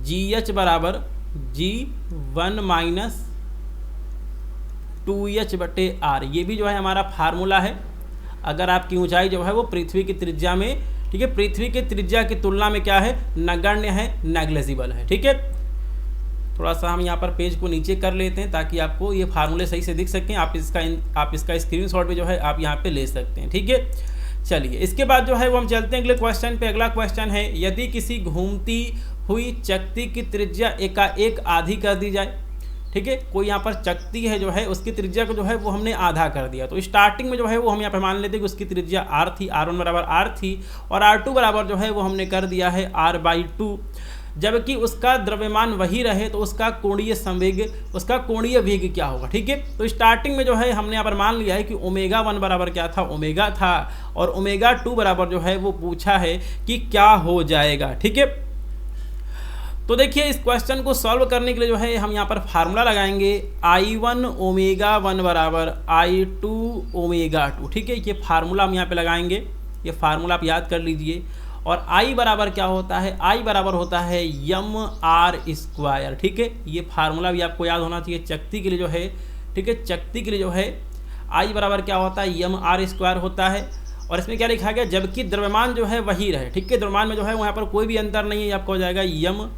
जी एच बराबर जी 1 माइनस 2h बटे आर। ये भी जो है हमारा फार्मूला है। अगर आपकी ऊंचाई जो है वो पृथ्वी की त्रिज्या में ठीक है पृथ्वी की त्रिज्या की तुलना में क्या है, नगण्य है, नेग्लिजिबल है। ठीक है, थोड़ा सा हम यहाँ पर पेज को नीचे कर लेते हैं ताकि आपको ये फार्मूले सही से दिख सकें। आप इसका स्क्रीनशॉट भी जो है आप यहाँ पे ले सकते हैं। ठीक है, चलिए इसके बाद जो है वो हम चलते हैं अगले क्वेश्चन पे। अगला क्वेश्चन है यदि किसी घूमती हुई चकती की त्रिज्या एकाएक आधी कर दी जाए। ठीक है, कोई यहाँ पर चकती है जो है उसकी त्रिज्या को जो है वो हमने आधा कर दिया। तो स्टार्टिंग में जो है वो हम यहाँ पे मान लेते हैं कि उसकी त्रिज्या r थी, r1 बराबर r थी, और r2 बराबर जो है वो हमने कर दिया है r/2। जबकि उसका द्रव्यमान वही रहे तो उसका कोणीय संवेग, उसका कोणीय वेग क्या होगा। ठीक है, तो स्टार्टिंग में जो है हमने यहाँ पर मान लिया है कि ω1 बराबर क्या था, ओमेगा था, और ω2 बराबर जो है वो पूछा है कि क्या हो जाएगा। ठीक है, तो देखिए इस क्वेश्चन को सॉल्व करने के लिए जो है हम यहाँ पर फार्मूला लगाएंगे I1 ओमेगा 1 बराबर I2 ओमेगा 2। ठीक है, ये फार्मूला हम यहाँ पे लगाएंगे, ये फार्मूला आप याद कर लीजिए। और I बराबर क्या होता है, I बराबर होता है यम आर स्क्वायर। ठीक है, ये फार्मूला भी आपको याद होना चाहिए चकती के लिए जो है। ठीक है, चकती के लिए जो है I बराबर क्या होता है, यम आर स्क्वायर होता है। और इसमें क्या लिखा गया, जबकि द्रव्यमान जो है वही रहे। ठीक है, द्रव्यमान में जो है वहाँ पर कोई भी अंतर नहीं है, आपको हो जाएगा यम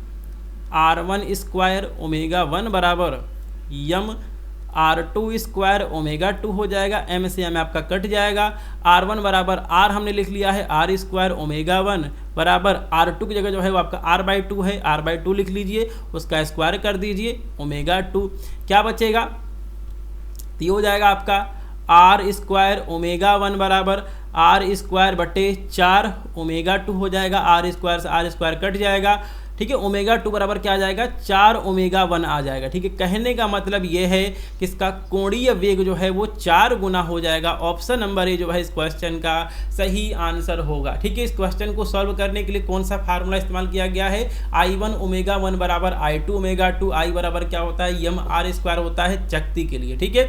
R1 स्क्वायर ओमेगा 1 बराबर यम R2 स्क्वायर ओमेगा 2 हो जाएगा। M से M आपका कट जाएगा। R1 बराबर R हमने लिख लिया है R स्क्वायर ओमेगा 1 बराबर R2 की जगह जो है वो आपका R/2 है, R/2 लिख लीजिए, उसका स्क्वायर कर दीजिए ओमेगा 2। क्या बचेगा, तो ये हो जाएगा आपका R स्क्वायर ओमेगा 1 बराबर R स्क्वायर बटे 4 ओमेगा 2 हो जाएगा। R स्क्वायर से R स्क्वायर कट जाएगा। ठीक है, ओमेगा 2 बराबर क्या आ जाएगा, 4 ओमेगा 1 आ जाएगा। ठीक है, कहने का मतलब ये है कि इसका कोणीय वेग जो है वो 4 गुना हो जाएगा। ऑप्शन नंबर ए जो है इस क्वेश्चन का सही आंसर होगा। ठीक है, इस क्वेश्चन को सॉल्व करने के लिए कौन सा फार्मूला इस्तेमाल किया गया है, I1 ओमेगा 1 बराबर I2 ओमेगा 2। I बराबर क्या होता है, यम आर स्क्वायर होता है चकती के लिए। ठीक है,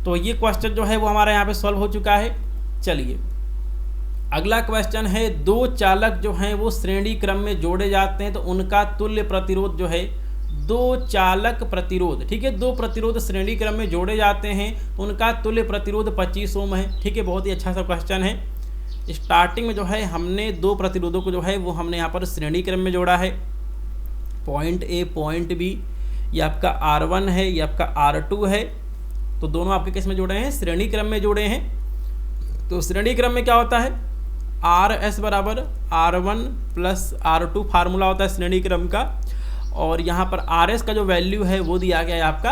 तो ये क्वेश्चन जो है वो हमारा यहाँ पे सॉल्व हो चुका है। चलिए अगला क्वेश्चन है, दो चालक जो हैं वो श्रेणी क्रम में जोड़े जाते हैं तो उनका तुल्य प्रतिरोध जो है, दो चालक प्रतिरोध। ठीक है, दो प्रतिरोध श्रेणी क्रम में जोड़े जाते हैं तो उनका तुल्य प्रतिरोध 25 ओम है। ठीक है, बहुत ही अच्छा सा क्वेश्चन है। स्टार्टिंग में जो है हमने दो प्रतिरोधों को जो है वो हमने यहाँ पर श्रेणी क्रम में जोड़ा है, पॉइंट ए पॉइंट बी। ये आपका R1 है, ये आपका R2 है, तो दोनों आपके किस में जोड़े हैं, श्रेणी क्रम में जोड़े हैं। तो श्रेणी क्रम में क्या होता है, RS बराबर R1 प्लस R2 फार्मूला होता है श्रेणी क्रम का। और यहाँ पर RS का जो वैल्यू है वो दिया गया है आपका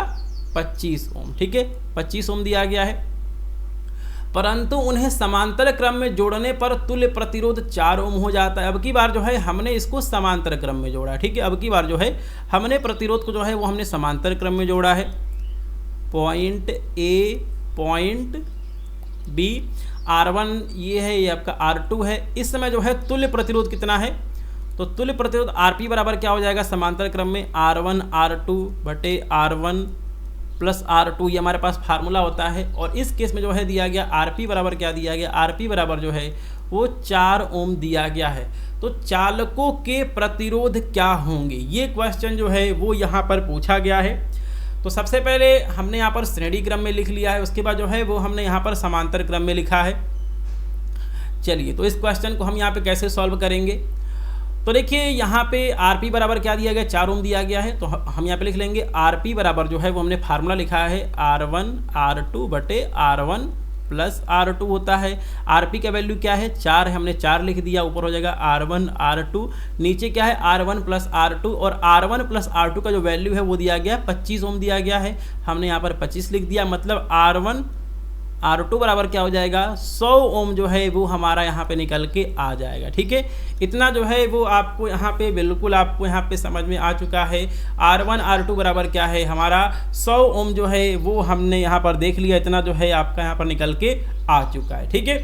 25 ओम। ठीक है, 25 ओम दिया गया है, परंतु उन्हें समांतर क्रम में जोड़ने पर तुल्य प्रतिरोध 4 ओम हो जाता है। अब की बार जो है हमने इसको समांतर क्रम में जोड़ा। ठीक है, अब की बार जो है हमने प्रतिरोध को जो है वो हमने समांतर क्रम में जोड़ा है, point A point B. R1 ये है, ये आपका R2 है। इस समय जो है तुल्य प्रतिरोध कितना है, तो तुल्य प्रतिरोध RP बराबर क्या हो जाएगा, समांतर क्रम में R1 R2 बटे R1 प्लस R2, ये हमारे पास फार्मूला होता है। और इस केस में जो है दिया गया RP बराबर क्या दिया गया, RP बराबर जो है वो 4 ओम दिया गया है। तो चालकों के प्रतिरोध क्या होंगे, ये क्वेश्चन जो है वो यहाँ पर पूछा गया है। तो सबसे पहले हमने यहाँ पर श्रेणी क्रम में लिख लिया है, उसके बाद जो है वो हमने यहाँ पर समांतर क्रम में लिखा है। चलिए तो इस क्वेश्चन को हम यहाँ पे कैसे सॉल्व करेंगे, तो देखिए यहाँ पे RP बराबर क्या दिया गया, 4 ओम दिया गया है। तो हम यहाँ पे लिख लेंगे RP बराबर जो है वो हमने फार्मूला लिखा है R1 R2 बटे R1 प्लस R2 होता है। RP का वैल्यू क्या है, 4 है, हमने 4 लिख दिया, ऊपर हो जाएगा R1 R2, नीचे क्या है R1 प्लस R2। और R1 प्लस R2 का जो वैल्यू है वो दिया गया 25 ओम दिया गया है, हमने यहाँ पर 25 लिख दिया। मतलब R1 R2 बराबर क्या हो जाएगा, 100 ओम जो है वो हमारा यहाँ पे निकल के आ जाएगा। ठीक है, इतना जो है वो आपको यहाँ पे बिल्कुल आपको यहाँ पे समझ में आ चुका है। R1 R2 बराबर क्या है हमारा 100 ओम जो है वो हमने यहाँ पर देख लिया, इतना जो है आपका यहाँ पर निकल के आ चुका है। ठीक है,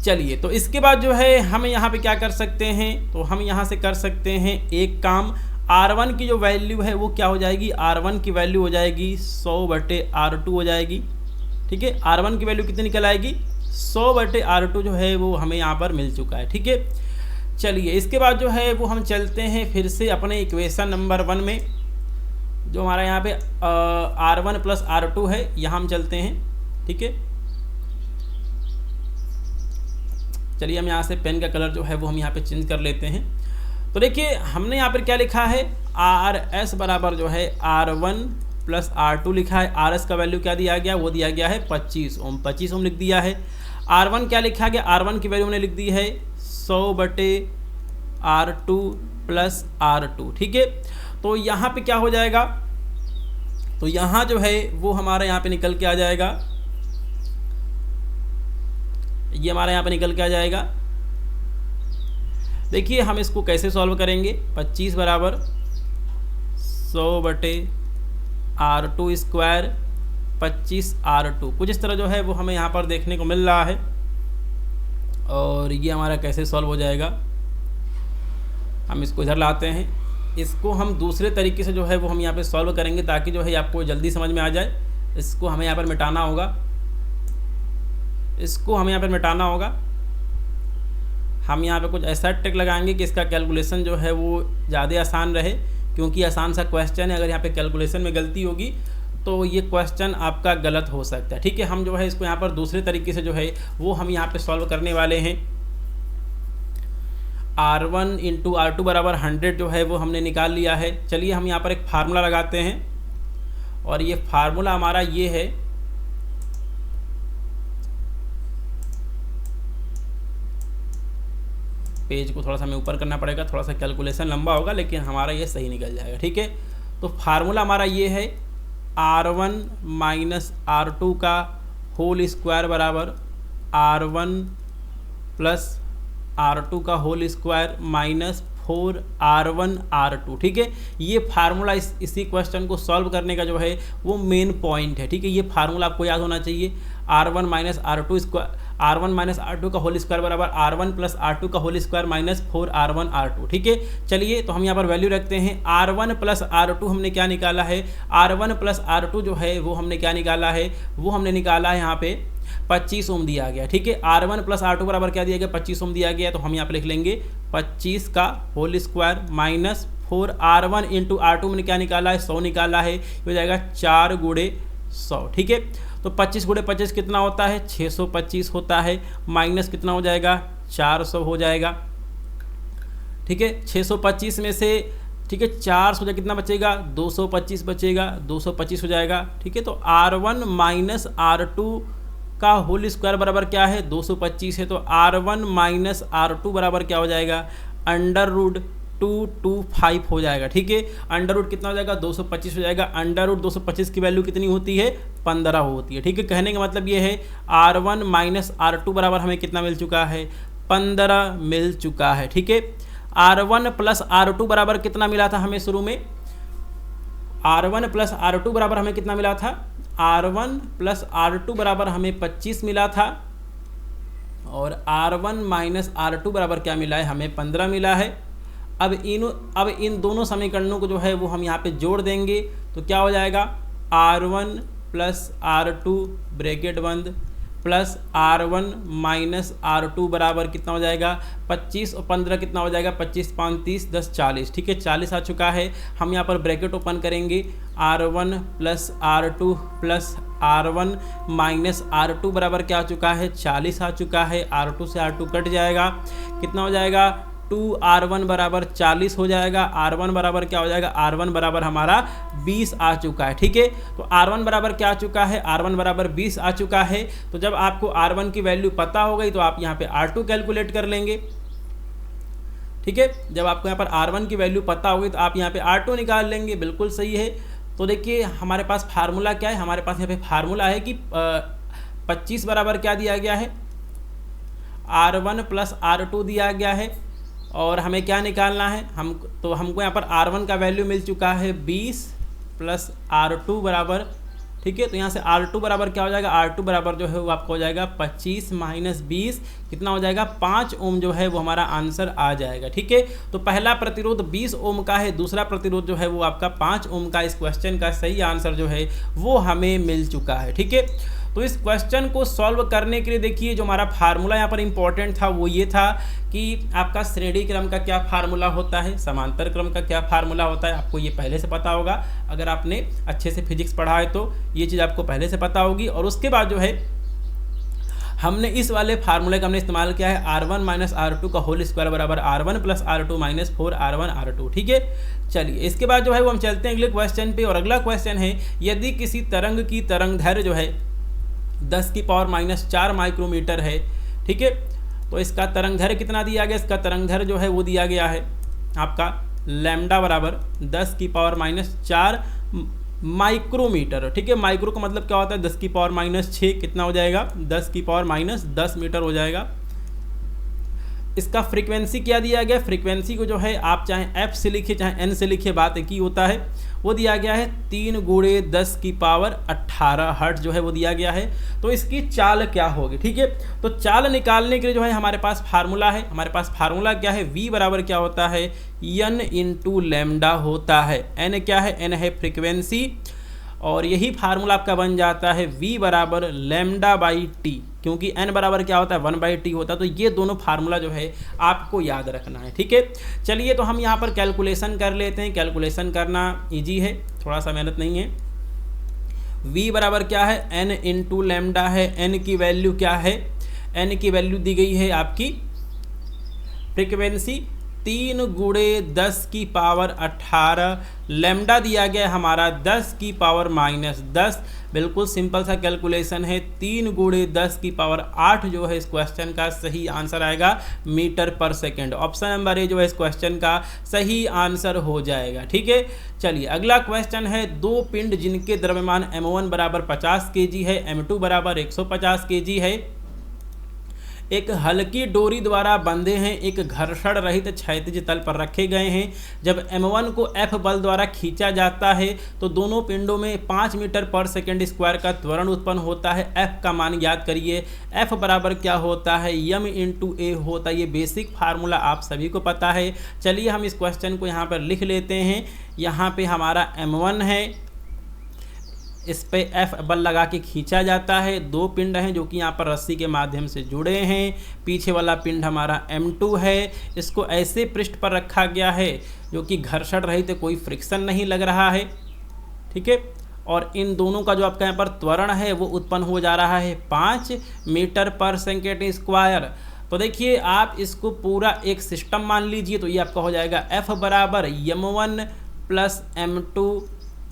चलिए तो इसके बाद जो है हम यहाँ पे क्या कर सकते हैं, तो हम यहाँ से कर सकते हैं एक काम, R1 की जो वैल्यू है वो क्या हो जाएगी, R1 की वैल्यू हो जाएगी 100 बटे R2 हो जाएगी। ठीक है, R1 की वैल्यू कितनी निकल आएगी, 100 बटे R2 जो है वो हमें यहाँ पर मिल चुका है। ठीक है, चलिए इसके बाद जो है वो हम चलते हैं फिर से अपने इक्वेशन नंबर 1 में, जो हमारा यहाँ पे R1 प्लस R2 है, यहाँ हम चलते हैं। ठीक है, चलिए हम यहाँ से पेन का कलर जो है वो हम यहाँ पे चेंज कर लेते हैं। तो देखिए हमने यहाँ पर क्या लिखा है, RS बराबर जो है R1 प्लस R2 लिखा है। RS का वैल्यू क्या दिया गया, वो दिया गया है 25 ओम, 25 ओम लिख दिया है। R1 क्या लिखा गया, R1 की वैल्यू हमने लिख दी है 100 बटे R2 प्लस R2। ठीक है, तो यहाँ पे क्या हो जाएगा, तो यहाँ जो है वो हमारा यहाँ पे निकल के आ जाएगा, ये हमारा यहाँ पे निकल के आ जाएगा। देखिए हम इसको कैसे सॉल्व करेंगे, 25 बराबर 100 बटे R2 स्क्वायर 25 R2, कुछ इस तरह जो है वो हमें यहाँ पर देखने को मिल रहा है। और ये हमारा कैसे सॉल्व हो जाएगा, हम इसको इधर लाते हैं, इसको हम दूसरे तरीके से जो है वो हम यहाँ पे सॉल्व करेंगे ताकि जो है आपको जल्दी समझ में आ जाए। इसको हमें यहाँ पर मिटाना होगा, इसको हमें यहाँ पर मिटाना होगा। हम यहाँ पे कुछ ऐसा ट्रिक लगाएंगे कि इसका कैलकुलेशन जो है वो ज़्यादा आसान रहे, क्योंकि आसान सा क्वेश्चन है। अगर यहाँ पे कैलकुलेशन में गलती होगी तो ये क्वेश्चन आपका गलत हो सकता है। ठीक है, हम जो है इसको यहाँ पर दूसरे तरीके से जो है वो हम यहाँ पे सॉल्व करने वाले हैं। R1 इंटू R2 बराबर 100 जो है वो हमने निकाल लिया है। चलिए हम यहाँ पर एक फार्मूला लगाते हैं, और ये फार्मूला हमारा ये है, पेज को थोड़ा सा हमें ऊपर करना पड़ेगा, थोड़ा सा कैलकुलेशन लंबा होगा, लेकिन हमारा ये सही निकल जाएगा। ठीक है, तो फार्मूला हमारा ये है R1 माइनस R2 का होल स्क्वायर बराबर R1 प्लस R2 का whole square minus 4R1 R2। ठीक है, ये फार्मूला इसी क्वेश्चन को सॉल्व करने का जो है वो मेन पॉइंट है। ठीक है, ये फार्मूला आपको याद होना चाहिए। R1 minus R2 square, R1 minus R2 का होल स्क्वायर बराबर R1 प्लस R2 का whole square minus 4R1 R2। ठीक है, चलिए तो हम यहाँ पर वैल्यू रखते हैं। R1 प्लस R2 हमने क्या निकाला है, R1 प्लस R2 जो है वो हमने क्या निकाला है, वो हमने निकाला है यहाँ पे 25 ओम दिया गया। ठीक है, R1 प्लस R2 बराबर क्या दिया गया, 25 ओम दिया गया। तो हम यहाँ पे लिख लेंगे 25 का whole square minus 4R1 into R2 मैंने क्या निकाला है, 100 निकाला है, हो जाएगा 4 गुणे 100। ठीक है, तो 25 गुणे 25 कितना होता है, 625 होता है, माइनस कितना हो जाएगा, 400 हो जाएगा। ठीक है, 625 में से ठीक है 400 से कितना बचेगा, 225 बचेगा, 225 हो जाएगा। ठीक है, तो R1 माइनस R2 का होल स्क्वायर बराबर क्या है, 225 है। तो R1 माइनस R2 बराबर क्या हो जाएगा, अंडर रूट 225 हो जाएगा। ठीक है, अंडर रूट कितना हो जाएगा, 225 हो जाएगा। अंडर रूट 225 की वैल्यू कितनी होती है, 15 होती है। ठीक है, कहने का मतलब ये है R1 माइनस R2 बराबर हमें कितना मिल चुका है, 15 मिल चुका है। ठीक है, R1 प्लस R2 बराबर कितना मिला था हमें शुरू में, R1 प्लस R2 बराबर हमें कितना मिला था, R1 प्लस R2 बराबर हमें 25 मिला था, और R1 माइनस R2 बराबर क्या मिला है, हमें 15 मिला है। अब इन दोनों समीकरणों को जो है वो हम यहाँ पे जोड़ देंगे, तो क्या हो जाएगा, R1 प्लस R2 ब्रैकेट बंद प्लस R1 माइनस R2 बराबर कितना हो जाएगा, 25 और 15 कितना हो जाएगा, 25 5 30 10 40। ठीक है, 40 आ चुका है। हम यहाँ पर ब्रैकेट ओपन करेंगे, R1 plus R2 plus R1 minus R2 बराबर क्या आ चुका है, 40 आ चुका है। R2 से R2 कट जाएगा, कितना हो जाएगा, 2R1 बराबर 40 हो जाएगा। R1 बराबर क्या हो जाएगा, R1 बराबर हमारा 20 आ चुका है। ठीक है, तो R1 बराबर क्या आ चुका है, R1 बराबर 20 आ चुका है। तो जब आपको R1 की वैल्यू पता हो गई तो आप यहाँ पे R2 कैलकुलेट कर लेंगे। ठीक है, जब आपको यहाँ पर R1 की वैल्यू पता होगी तो आप यहाँ पे R2 निकाल लेंगे, बिल्कुल सही है। तो देखिए हमारे पास फार्मूला क्या है, हमारे पास यहाँ पे फार्मूला है कि 25 बराबर क्या दिया गया है, R1 प्लस R2 दिया गया है, और हमें क्या निकालना है, हमको यहाँ पर R1 का वैल्यू मिल चुका है 20 प्लस R2 बराबर। ठीक है, तो यहाँ से R2 बराबर क्या हो जाएगा, R2 बराबर जो है वो आपको हो जाएगा 25 माइनस 20 कितना हो जाएगा, 5 ओम जो है वो हमारा आंसर आ जाएगा। ठीक है, तो पहला प्रतिरोध 20 ओम का है, दूसरा प्रतिरोध जो है वो आपका 5 ओम का। इस क्वेश्चन का सही आंसर जो है वो हमें मिल चुका है। ठीक है, तो इस क्वेश्चन को सॉल्व करने के लिए देखिए जो हमारा फार्मूला यहाँ पर इंपॉर्टेंट था वो ये था कि आपका श्रेणी क्रम का क्या फार्मूला होता है, समांतर क्रम का क्या फार्मूला होता है, आपको ये पहले से पता होगा। अगर आपने अच्छे से फिजिक्स पढ़ा है तो ये चीज़ आपको पहले से पता होगी। और उसके बाद जो है हमने इस वाले फार्मूले का हमने इस्तेमाल किया है, R1 माइनस R2 का होल स्क्वायर बराबर R1 plus R2 minus 4R1 R2। ठीक है, चलिए इसके बाद जो है वो हम चलते हैं अगले क्वेश्चन पे। और अगला क्वेश्चन है, यदि किसी तरंग की तरंगदैर्घ्य जो है 10 की पावर माइनस 4 माइक्रोमीटर है। ठीक है, तो इसका तरंगदैर्घ्य कितना दिया गया, इसका तरंगदैर्घ्य जो है वो दिया गया है आपका लैम्डा बराबर 10 की पावर माइनस 4 माइक्रोमीटर। ठीक है, माइक्रो का मतलब क्या होता है, 10 की पावर माइनस 6 कितना हो जाएगा, 10 की पावर माइनस 10 मीटर हो जाएगा। इसका फ्रीक्वेंसी क्या दिया गया, फ्रीक्वेंसी को जो है आप चाहे एफ से लिखिए चाहे एन से लिखिए, बात एक ही होता है। वो दिया गया है 3 × 10⁻18 हर्ट्ज जो है वो दिया गया है। तो इसकी चाल क्या होगी, ठीक है। तो चाल निकालने के लिए जो है हमारे पास फार्मूला है, हमारे पास फार्मूला क्या है, v बराबर क्या होता है, n × लैम्डा होता है। n क्या है, n है फ्रीक्वेंसी, और यही फार्मूला आपका बन जाता है v बराबर λ/t, क्योंकि n बराबर क्या होता है 1/t होता है। तो ये दोनों फार्मूला जो है आपको याद रखना है, ठीक है। चलिए तो हम यहाँ पर कैलकुलेशन कर लेते हैं। कैलकुलेशन करना इजी है, थोड़ा सा मेहनत नहीं है। v बराबर क्या है, n × लैम्डा है। n की वैल्यू क्या है, n की वैल्यू दी गई है आपकी फ्रीक्वेंसी 3 × 10⁻18, लैम्डा दिया गया हमारा 10⁻−10। बिल्कुल सिंपल सा कैलकुलेशन है। 3 × 10⁸ जो है इस क्वेश्चन का सही आंसर आएगा मीटर पर सेकेंड। ऑप्शन नंबर ए जो है इस क्वेश्चन का सही आंसर हो जाएगा, ठीक है। चलिए अगला क्वेश्चन है, 2 पिंड जिनके द्रव्यमान m1 बराबर 50 kg है, m2 बराबर 150 kg है, एक हल्की डोरी द्वारा बंधे हैं, एक घर्षण रहित क्षैतिज तल पर रखे गए हैं। जब m1 को F बल द्वारा खींचा जाता है तो दोनों पिंडों में 5 मीटर पर सेकेंड स्क्वायर का त्वरण उत्पन्न होता है। F का मान याद करिए, F बराबर क्या होता है, m × a होता है। ये बेसिक फार्मूला आप सभी को पता है। चलिए हम इस क्वेश्चन को यहाँ पर लिख लेते हैं। यहाँ पे हमारा m1 है, इस पे F बल लगा के खींचा जाता है। 2 पिंड हैं जो कि यहाँ पर रस्सी के माध्यम से जुड़े हैं। पीछे वाला पिंड हमारा m2 है, इसको ऐसे पृष्ठ पर रखा गया है जो कि घर्षण रहित, कोई फ्रिक्शन नहीं लग रहा है, ठीक है। और इन दोनों का जो आपका यहाँ पर त्वरण है वो उत्पन्न हो जा रहा है 5 मीटर पर सेकेंड स्क्वायर। तो देखिए आप इसको पूरा एक सिस्टम मान लीजिए, तो ये आपका हो जाएगा F बराबर m1 + m2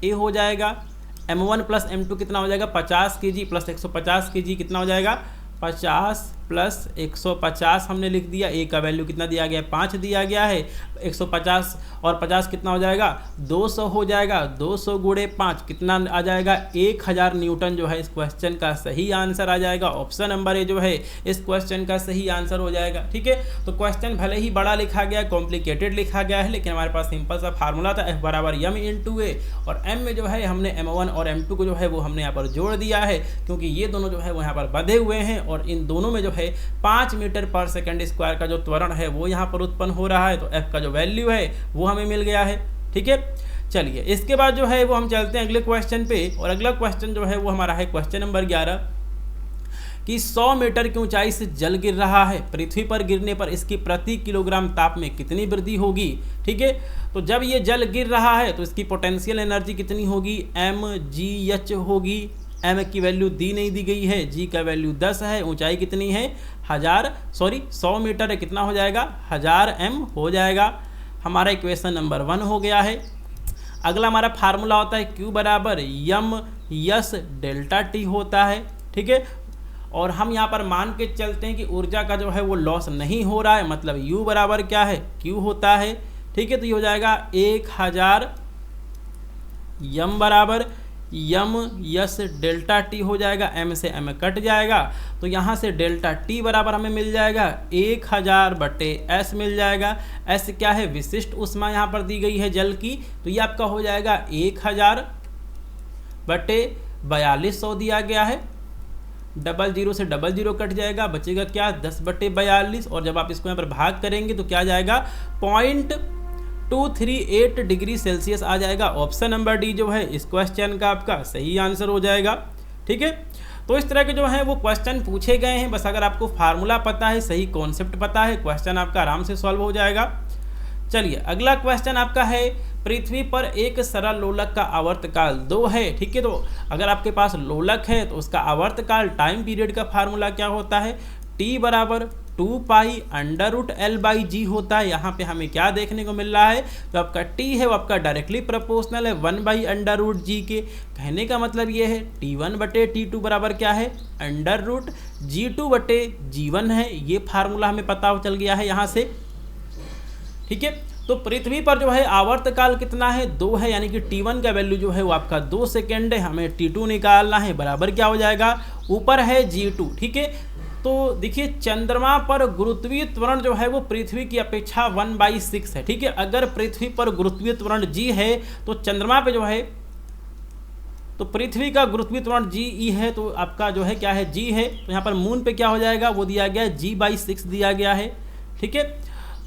a हो जाएगा। m1 + m2 कितना हो जाएगा, 50 kg + 150 kg कितना हो जाएगा, 50 + 150 हमने लिख दिया। ए का वैल्यू कितना दिया गया है, 5 दिया गया है। 150 और 50 कितना हो जाएगा, 200 हो जाएगा। 200 × 5 कितना आ जाएगा, 1000 न्यूटन जो है इस क्वेश्चन का सही आंसर आ जाएगा। ऑप्शन नंबर ए जो है इस क्वेश्चन का सही आंसर हो जाएगा, ठीक है। तो क्वेश्चन भले ही बड़ा लिखा गया है, कॉम्प्लिकेटेड लिखा गया है, लेकिन हमारे पास सिंपल सा फार्मूला था F बराबर m × a, और m में जो है हमने m1 और m2 को जो है वो हमने यहाँ पर जोड़ दिया है, क्योंकि ये दोनों जो है वो यहाँ पर बंधे हुए हैं और इन दोनों में जो है 5 मीटर पर सेकेंड स्क्वायर का जो त्वरण है वो यहाँ पर उत्पन्न हो रहा है। तो F का जो वैल्यू है वो हमें मिल गया है, ठीक है। चलिए इसके बाद जो है वो हम चलते हैं अगले क्वेश्चन पे, और अगला क्वेश्चन जो है वो हमारा है क्वेश्चन नंबर 11 कि 100 मीटर की ऊंचाई से जल गिर रहा है। पृथ्वी पर गिरने पर इसकी प्रति किलोग्राम ताप में कितनी वृद्धि होगी, ठीक है। तो जब ये जल गिर रहा है तो इसकी पोटेंशियल एनर्जी कितनी होगी, mgh होगी। m की वैल्यू नहीं दी गई है, g का वैल्यू 10 है, ऊंचाई कितनी है 100 मीटर है, कितना हो जाएगा 1000 m हो जाएगा। हमारा इक्वेशन नंबर 1 हो गया है। अगला हमारा फार्मूला होता है q बराबर m/ΔT होता है, ठीक है। और हम यहाँ पर मान के चलते हैं कि ऊर्जा का जो है वो लॉस नहीं हो रहा है, मतलब u बराबर क्या है, q होता है, ठीक है। तो ये हो जाएगा 1000 m बराबर m/ΔT हो जाएगा, m से m कट जाएगा, तो यहाँ से ΔT बराबर हमें मिल जाएगा 1000/s मिल जाएगा। s क्या है, विशिष्ट ऊष्मा यहाँ पर दी गई है जल की, तो ये आपका हो जाएगा 1000/4200 दिया गया है। 00 से 00 कट जाएगा, बचेगा क्या 10/42, और जब आप इसको यहाँ पर भाग करेंगे तो क्या जाएगा 0.238 डिग्री सेल्सियस आ जाएगा। ऑप्शन नंबर डी जो है इस क्वेश्चन का आपका सही आंसर हो जाएगा, ठीक है। तो इस तरह के जो है वो क्वेश्चन पूछे गए हैं, बस अगर आपको फार्मूला पता है, सही कॉन्सेप्ट पता है, क्वेश्चन आपका आराम से सॉल्व हो जाएगा। चलिए अगला क्वेश्चन आपका है, पृथ्वी पर एक सरल लोलक का आवर्तकाल 2 है, ठीक है। तो अगर आपके पास लोलक है तो उसका आवर्तकाल टाइम पीरियड का फार्मूला क्या होता है, t बराबर 2π√L/g होता है। यहाँ पे हमें क्या देखने को मिल रहा है, तो आपका t है वो आपका डायरेक्टली प्रोपोर्शनल है 1/√g के। कहने का मतलब ये है T1/T2 बराबर क्या है, √G2/G1 है। ये फार्मूला हमें पता चल गया है यहाँ से, ठीक है। तो पृथ्वी पर जो है आवर्तकाल कितना है, 2 है, यानी कि T1 का वैल्यू जो है वो आपका 2 सेकेंड है। हमें T2 निकालना है, बराबर क्या हो जाएगा, ऊपर है G2, ठीक है। तो देखिए चंद्रमा पर गुरुत्वीय त्वरण जो है वो पृथ्वी की अपेक्षा 1/6 है। ठीक है, अगर पृथ्वी पर गुरुत्वीय त्वरण g है तो चंद्रमा पे जो है, तो पृथ्वी का गुरुत्वीय त्वरण GE है, तो आपका जो है क्या है g है। तो यहाँ पर मून पे क्या हो जाएगा, वो दिया गया है g/6 दिया गया है। ठीक है,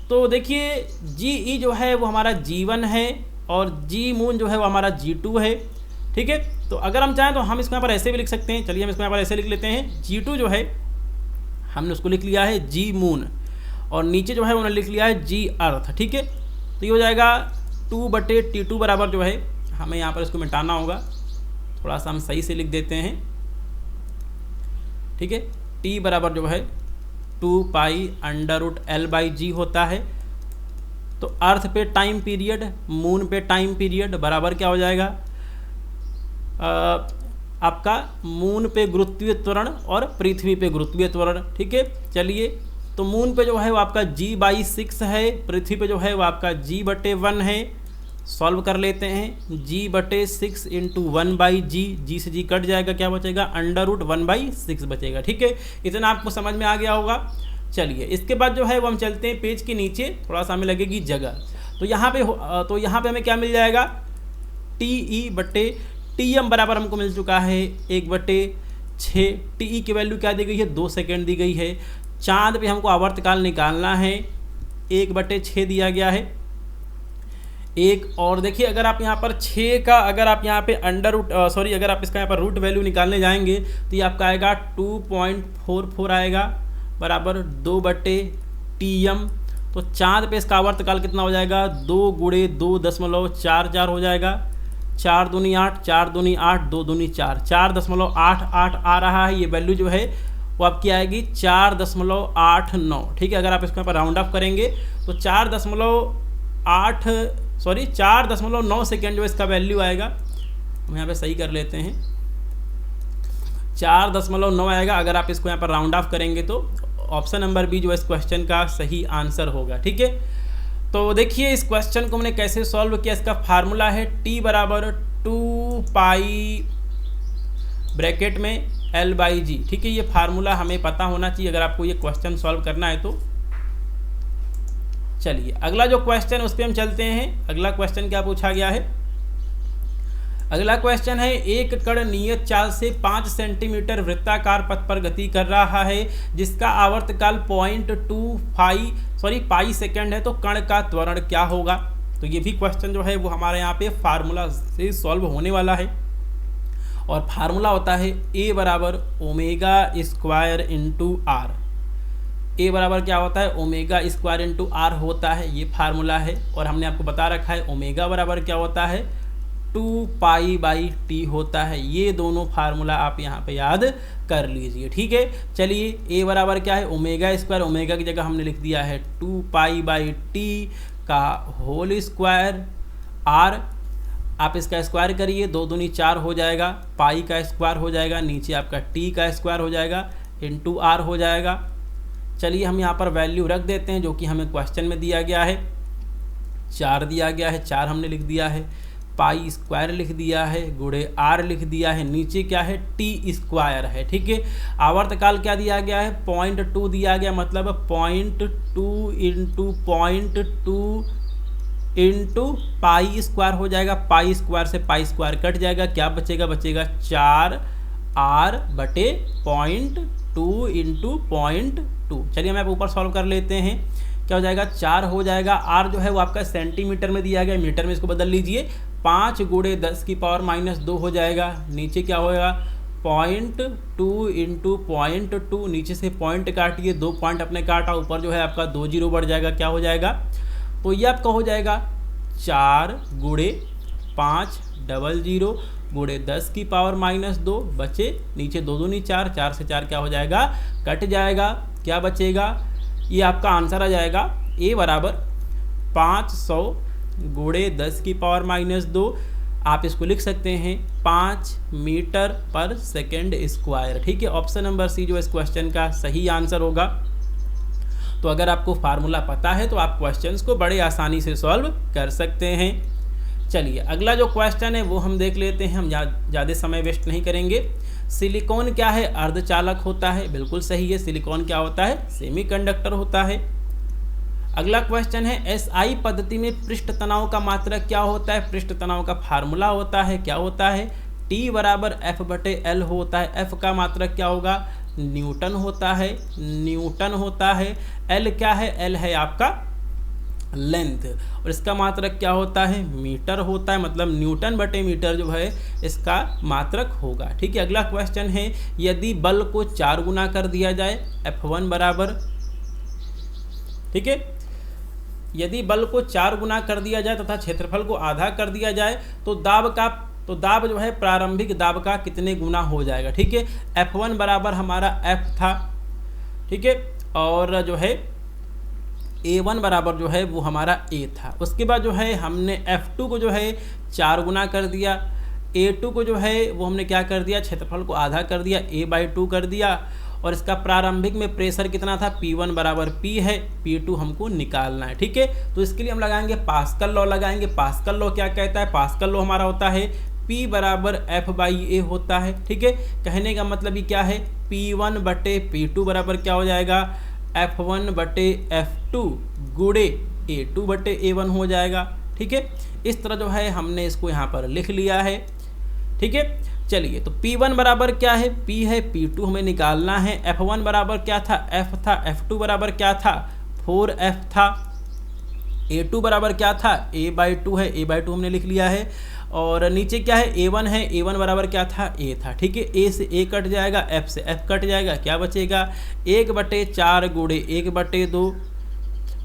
तो देखिए GE जो है वो हमारा G1 है और G मून जो है वो हमारा G2 है। ठीक है, तो अगर हम चाहें तो हम इसको यहाँ पर ऐसे भी लिख सकते हैं। चलिए हम इसको यहाँ पर ऐसे लिख लेते हैं, G2 जो है हमने उसको लिख लिया है G मून और नीचे जो है उन्होंने लिख लिया है G अर्थ। ठीक है, तो ये हो जाएगा 2/T2 बराबर जो है, हमें यहाँ पर इसको मिटाना होगा, थोड़ा सा हम सही से लिख देते हैं। ठीक है, T बराबर जो है 2π√L/G होता है। तो अर्थ पे टाइम पीरियड, मून पे टाइम पीरियड बराबर क्या हो जाएगा, आपका मून पे गुरुत्वीय त्वरण और पृथ्वी पे गुरुत्वीय त्वरण। ठीक है, चलिए तो मून पे जो है वो आपका g/6 है, पृथ्वी पे जो है वो आपका g/1 है। सॉल्व कर लेते हैं, g/6 × 1/g, g से g कट जाएगा, क्या बचेगा, √1/6 बचेगा। ठीक है, इतना आपको समझ में आ गया होगा। चलिए इसके बाद जो है वो हम चलते हैं पेज के नीचे, थोड़ा सा हमें लगेगी जगह। तो यहाँ पे हमें क्या मिल जाएगा, TE/TM बराबर हमको मिल चुका है 1/6। TE की वैल्यू क्या दी गई है, 2 सेकेंड दी गई है। चांद पे हमको आवर्तकाल निकालना है, 1/6 दिया गया है। एक और देखिए, अगर आप यहाँ पर 6 का अगर आप यहाँ पे अगर आप इसका यहाँ पर रूट वैल्यू निकालने जाएंगे तो ये आपका आएगा 2.44 आएगा बराबर 2/TM। तो चांद पे इसका आवर्तकाल कितना हो जाएगा, 2 × 2.44 हो जाएगा। 4 दूनी 8, 4 दूनी 8, 2 दूनी 4, 4.88 आ रहा है। ये वैल्यू जो है वो आपकी आएगी 4.89। ठीक है, अगर आप इसको यहाँ पर राउंड ऑफ करेंगे तो 4.9 सेकेंड जो इसका वैल्यू आएगा, हम यहाँ पे सही कर लेते हैं, 4.9 आएगा। अगर आप इसको यहाँ पर राउंड ऑफ करेंगे तो ऑप्शन नंबर बी जो इस क्वेश्चन का सही आंसर होगा। ठीक है, तो देखिए इस क्वेश्चन को हमने कैसे सॉल्व किया। इसका फार्मूला है T बराबर 2π ब्रैकेट में L/G। ठीक है, ये फार्मूला हमें पता होना चाहिए अगर आपको ये क्वेश्चन सॉल्व करना है तो। चलिए अगला जो क्वेश्चन उस पर हम चलते हैं। अगला क्वेश्चन क्या पूछा गया है, अगला क्वेश्चन है, एक कण नियत चाल से 5 सेंटीमीटर वृत्ताकार पथ पर गति कर रहा है जिसका आवर्तकाल 0.25 पाई सेकेंड है, तो कण का त्वरण क्या होगा। तो ये भी क्वेश्चन जो है वो हमारे यहाँ पे फार्मूला से सॉल्व होने वाला है और फार्मूला होता है A बराबर ω² × R। A बराबर क्या होता है, ω² × R होता है, ये फार्मूला है। और हमने आपको बता रखा है ω बराबर क्या होता है, 2π/T होता है। ये दोनों फार्मूला आप यहाँ पे याद कर लीजिए। ठीक है, चलिए A बराबर क्या है, ω², ओमेगा की जगह हमने लिख दिया है 2π/T का होल स्क्वायर। R आप इसका स्क्वायर करिए, 2 दूनी 4 हो जाएगा, पाई का स्क्वायर हो जाएगा, नीचे आपका T का स्क्वायर हो जाएगा, × R हो जाएगा। चलिए हम यहाँ पर वैल्यू रख देते हैं जो कि हमें क्वेश्चन में दिया गया है। 4 दिया गया है, 4 हमने लिख दिया है, पाई स्क्वायर लिख दिया है, गुणे R लिख दिया है, नीचे क्या है, T स्क्वायर है। ठीक है, आवर्तकाल क्या दिया गया है, 0.2 दिया गया, मतलब 0.2 × पाई स्क्वायर हो जाएगा। पाई स्क्वायर से पाई स्क्वायर कट जाएगा, क्या बचेगा, बचेगा 4R/0.2 × 0.2। चलिए हम यहाँ ऊपर सॉल्व कर लेते हैं, क्या हो जाएगा, 4 हो जाएगा। R जो है वो आपका सेंटीमीटर में दिया गया, मीटर में इसको बदल लीजिए, 5 × 10⁻⁻2 हो जाएगा। नीचे क्या होगा, 0.2 × 0.2, नीचे से पॉइंट काटिए, 2 पॉइंट अपने काटा, ऊपर जो है आपका 2 जीरो बढ़ जाएगा, क्या हो जाएगा, तो ये आपका हो जाएगा 4 × 5 00 × 10⁻⁻2 बचे, नीचे 2 दूनी 4, 4 से 4 क्या हो जाएगा, कट जाएगा, क्या बचेगा, ये आपका आंसर आ जाएगा A बराबर 500 × 10⁻⁻2। आप इसको लिख सकते हैं 5 मीटर/सेकेंड²। ठीक है, ऑप्शन नंबर सी जो इस क्वेश्चन का सही आंसर होगा। तो अगर आपको फार्मूला पता है तो आप क्वेश्चंस को बड़े आसानी से सॉल्व कर सकते हैं। चलिए अगला जो क्वेश्चन है वो हम देख लेते हैं, हम ज़्यादा समय वेस्ट नहीं करेंगे। सिलिकॉन क्या है? अर्धचालक होता है। बिल्कुल सही है, सिलिकॉन क्या होता है? सेमीकंडक्टर होता है। अगला क्वेश्चन है एसआई पद्धति में पृष्ठ तनाव का मात्रक क्या होता है? पृष्ठ तनाव का फार्मूला होता है, क्या होता है? T बराबर F/L होता है। F का मात्रक क्या होगा? न्यूटन होता है, न्यूटन होता है। L क्या है? L है आपका लेंथ, और इसका मात्रक क्या होता है? मीटर होता है, मतलब न्यूटन बटे मीटर जो है इसका मात्रक होगा। ठीक है, अगला क्वेश्चन है यदि बल को 4 गुना कर दिया जाए, F1 बराबर, ठीक है, यदि बल को 4 गुना कर दिया जाए तथा क्षेत्रफल को आधा कर दिया जाए तो दाब जो है प्रारंभिक दाब का कितने गुना हो जाएगा? ठीक है, F1 बराबर हमारा F था, ठीक है, और जो है A1 बराबर जो है वो हमारा A था। उसके बाद जो है हमने F2 को जो है 4 गुना कर दिया, A2 को जो है वो हमने क्या कर दिया? क्षेत्रफल को आधा कर दिया, A/2 कर दिया, और इसका प्रारंभिक में प्रेशर कितना था? P1 बराबर P है, P2 हमको निकालना है। ठीक है, तो इसके लिए हम लगाएंगे पास्कल लॉ लगाएंगे। पास्कल लॉ क्या कहता है? पास्कल लॉ हमारा होता है P बराबर F/A होता है। ठीक है, कहने का मतलब ये क्या है? P1 बटे P2 बराबर क्या हो जाएगा? F1 बटे F2 गुणे A2 बटे A1 हो जाएगा। ठीक है, इस तरह जो है हमने इसको यहाँ पर लिख लिया है। ठीक है, चलिए, तो P1 बराबर क्या है? P है, P2 हमें निकालना है। F1 बराबर क्या था? F था। F2 बराबर क्या था? 4F था। A2 बराबर क्या था? A/2 है, A/2 हमने लिख लिया है। और नीचे क्या है? A1 है, A1 बराबर क्या था? A था। ठीक है, A से A कट जाएगा, F से F कट जाएगा, क्या बचेगा? 1/4 गुणे 1/2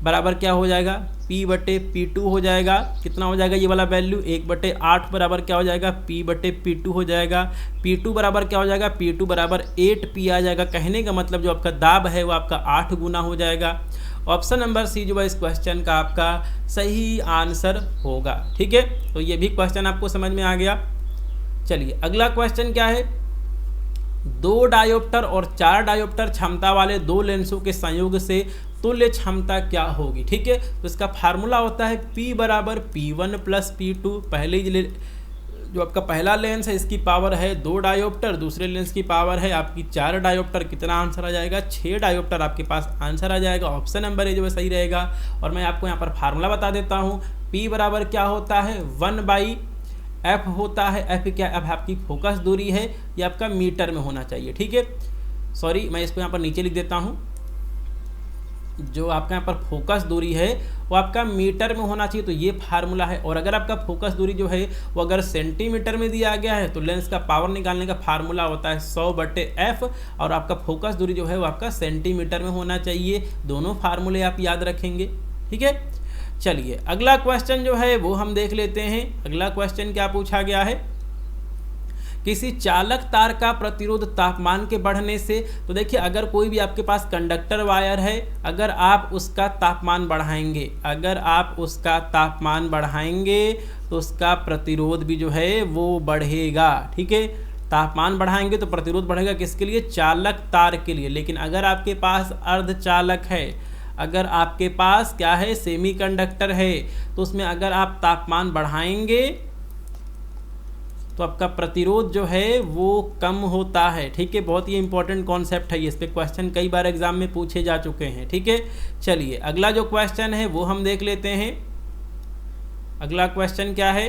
बराबर क्या हो जाएगा? P/P2 हो जाएगा। कितना हो जाएगा ये वाला वैल्यू? 1/8 बराबर क्या हो जाएगा? P/P2 हो जाएगा। P2 बराबर क्या हो जाएगा? P2 बराबर 8P आ जाएगा। कहने का मतलब जो आपका दाब है वो आपका 8 गुना हो जाएगा। ऑप्शन नंबर सी जो है इस क्वेश्चन का आपका सही आंसर होगा। ठीक है, तो ये भी क्वेश्चन आपको समझ में आ गया। चलिए, अगला क्वेश्चन क्या है? 2 डायोप्टर और 4 डायोप्टर क्षमता वाले 2 लेंसों के संयोग से तुल्य क्षमता क्या होगी? ठीक है, तो इसका फार्मूला होता है P बराबर P1 प्लस P2। पहले जो आपका पहला लेंस है इसकी पावर है 2 डायोप्टर, दूसरे लेंस की पावर है आपकी 4 डायोप्टर। कितना आंसर आ जाएगा? 6 डायोप्टर आपके पास आंसर आ जाएगा। ऑप्शन नंबर ए जो है सही रहेगा। और मैं आपको यहाँ पर फार्मूला बता देता हूँ। P बराबर क्या होता है? 1/F होता है। F क्या? F आपकी फोकस दूरी है, ये आपका मीटर में होना चाहिए। ठीक है, सॉरी, मैं इसको यहाँ पर नीचे लिख देता हूँ। जो आपका यहाँ पर फोकस दूरी है वो आपका मीटर में होना चाहिए, तो ये फार्मूला है। और अगर आपका फोकस दूरी जो है वो अगर सेंटीमीटर में दिया गया है तो लेंस का पावर निकालने का फार्मूला होता है 100/F, और आपका फोकस दूरी जो है वो आपका सेंटीमीटर में होना चाहिए। दोनों फार्मूले आप याद रखेंगे। ठीक है, चलिए, अगला क्वेश्चन जो है वो हम देख लेते हैं। अगला क्वेश्चन क्या पूछा गया है? किसी चालक तार का प्रतिरोध तापमान के बढ़ने से, तो देखिए अगर कोई भी आपके पास कंडक्टर वायर है, अगर आप उसका तापमान बढ़ाएंगे तो उसका प्रतिरोध भी जो है वो बढ़ेगा। ठीक है, तापमान बढ़ाएंगे तो प्रतिरोध बढ़ेगा। किसके लिए? चालक तार के लिए। लेकिन अगर आपके पास अर्धचालक है, अगर आपके पास क्या है? सेमीकंडक्टर है, तो उसमें अगर आप तापमान बढ़ाएंगे तो आपका प्रतिरोध जो है वो कम होता है। ठीक है, बहुत ही इंपॉर्टेंट कॉन्सेप्ट है ये, इस पे क्वेश्चन कई बार एग्जाम में पूछे जा चुके हैं। ठीक है, चलिए अगला जो क्वेश्चन है वो हम देख लेते हैं। अगला क्वेश्चन क्या है?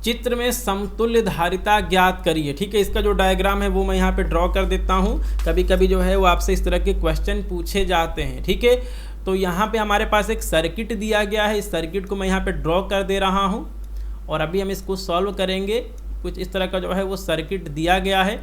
चित्र में समतुल्य धारिता ज्ञात करिए। ठीक है, इसका जो डायग्राम है वो मैं यहाँ पे ड्रॉ कर देता हूँ। कभी कभी जो है वो आपसे इस तरह के क्वेश्चन पूछे जाते हैं। ठीक है, तो यहाँ पे हमारे पास एक सर्किट दिया गया है, इस सर्किट को मैं यहाँ पे ड्रॉ कर दे रहा हूँ और अभी हम इसको सॉल्व करेंगे। कुछ इस तरह का जो है वो सर्किट दिया गया है,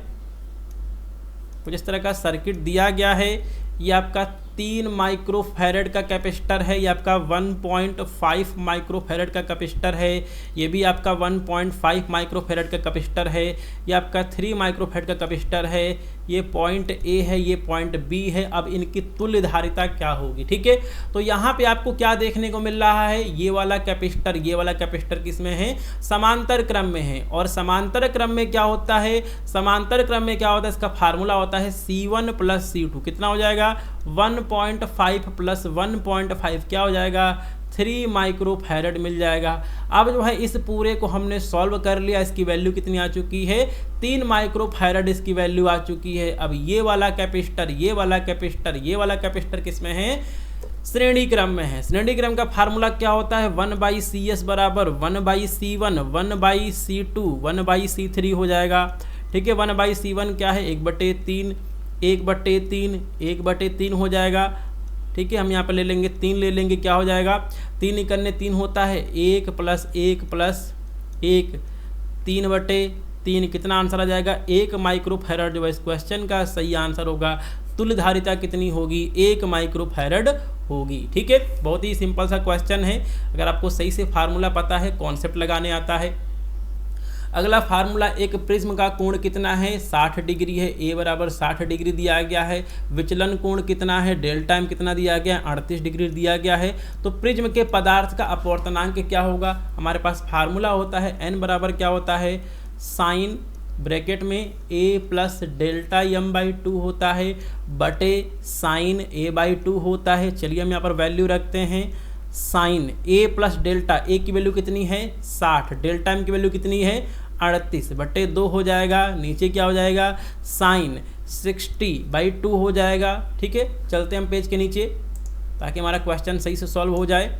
कुछ इस तरह का सर्किट दिया गया है। ये आपका 3 माइक्रोफैरड का कैपेसिटर है, ये आपका 1.5 माइक्रोफैरड का कैपेसिटर है, ये भी आपका 1.5 माइक्रोफैरड का कैपेसिटर है, ये आपका 3 माइक्रोफैरड का कैपेसिटर है, ये पॉइंट ए है, ये पॉइंट बी है। अब इनकी तुल्य धारिता क्या होगी? ठीक है, तो यहाँ पे आपको क्या देखने को मिल रहा है? ये वाला कैपेसिटर किसमें है? समांतर क्रम में है। और समांतर क्रम में क्या होता है? समांतर क्रम में क्या होता है? इसका फार्मूला होता है C1 प्लस C2। कितना हो जाएगा? 1.5 प्लस 1.5 क्या हो जाएगा? 3 माइक्रोफैरड मिल जाएगा। अब जो है इस पूरे को हमने सॉल्व कर लिया, इसकी वैल्यू कितनी आ चुकी है, 3 माइक्रोफैरड इसकी वैल्यू आ चुकी है। अब ये वाला कैपेसिटर, ये वाला कैपेसिटर, ये वाला कैपेसिटर किस में है, श्रेणी क्रम में है। श्रेणी क्रम का फार्मूला क्या होता है, 1/CS बराबर 1/C1 1/C2 1/C3 हो जाएगा। ठीक है, 1/C1 क्या है, 1/3 1/3 1/3 हो जाएगा। ठीक है, हम यहाँ पर ले लेंगे 3 ले लेंगे, क्या हो जाएगा, 3 इकन्ने 3 होता है, 1 + 1 + 1 3/3 कितना आंसर आ जाएगा, 1 माइक्रोफैरड जो है इस क्वेश्चन का सही आंसर होगा। तुल्यधारिता कितनी होगी, 1 माइक्रोफैरड होगी। ठीक है, बहुत ही सिंपल सा क्वेश्चन है, अगर आपको सही से फार्मूला पता है, कॉन्सेप्ट लगाने आता है। अगला फार्मूला, एक प्रिज्म का कोण कितना है, 60 डिग्री है, ए बराबर 60 डिग्री दिया गया है। विचलन कोण कितना है, डेल्टा एम कितना दिया गया है, 38 डिग्री दिया गया है। तो प्रिज्म के पदार्थ का अपवर्तनांक क्या होगा, हमारे पास फार्मूला होता है एन बराबर क्या होता है, साइन ब्रैकेट में a + Δm/2 होता है बटे साइन a/2 होता है। चलिए हम यहाँ पर वैल्यू रखते हैं, साइन a + डेल्टा, a की वैल्यू कितनी है 60, डेल्टा m की वैल्यू कितनी है 38 बटे 2 हो जाएगा। नीचे क्या हो जाएगा, साइन 60/2 हो जाएगा। ठीक है, चलते हम पेज के नीचे ताकि हमारा क्वेश्चन सही से सॉल्व हो जाए।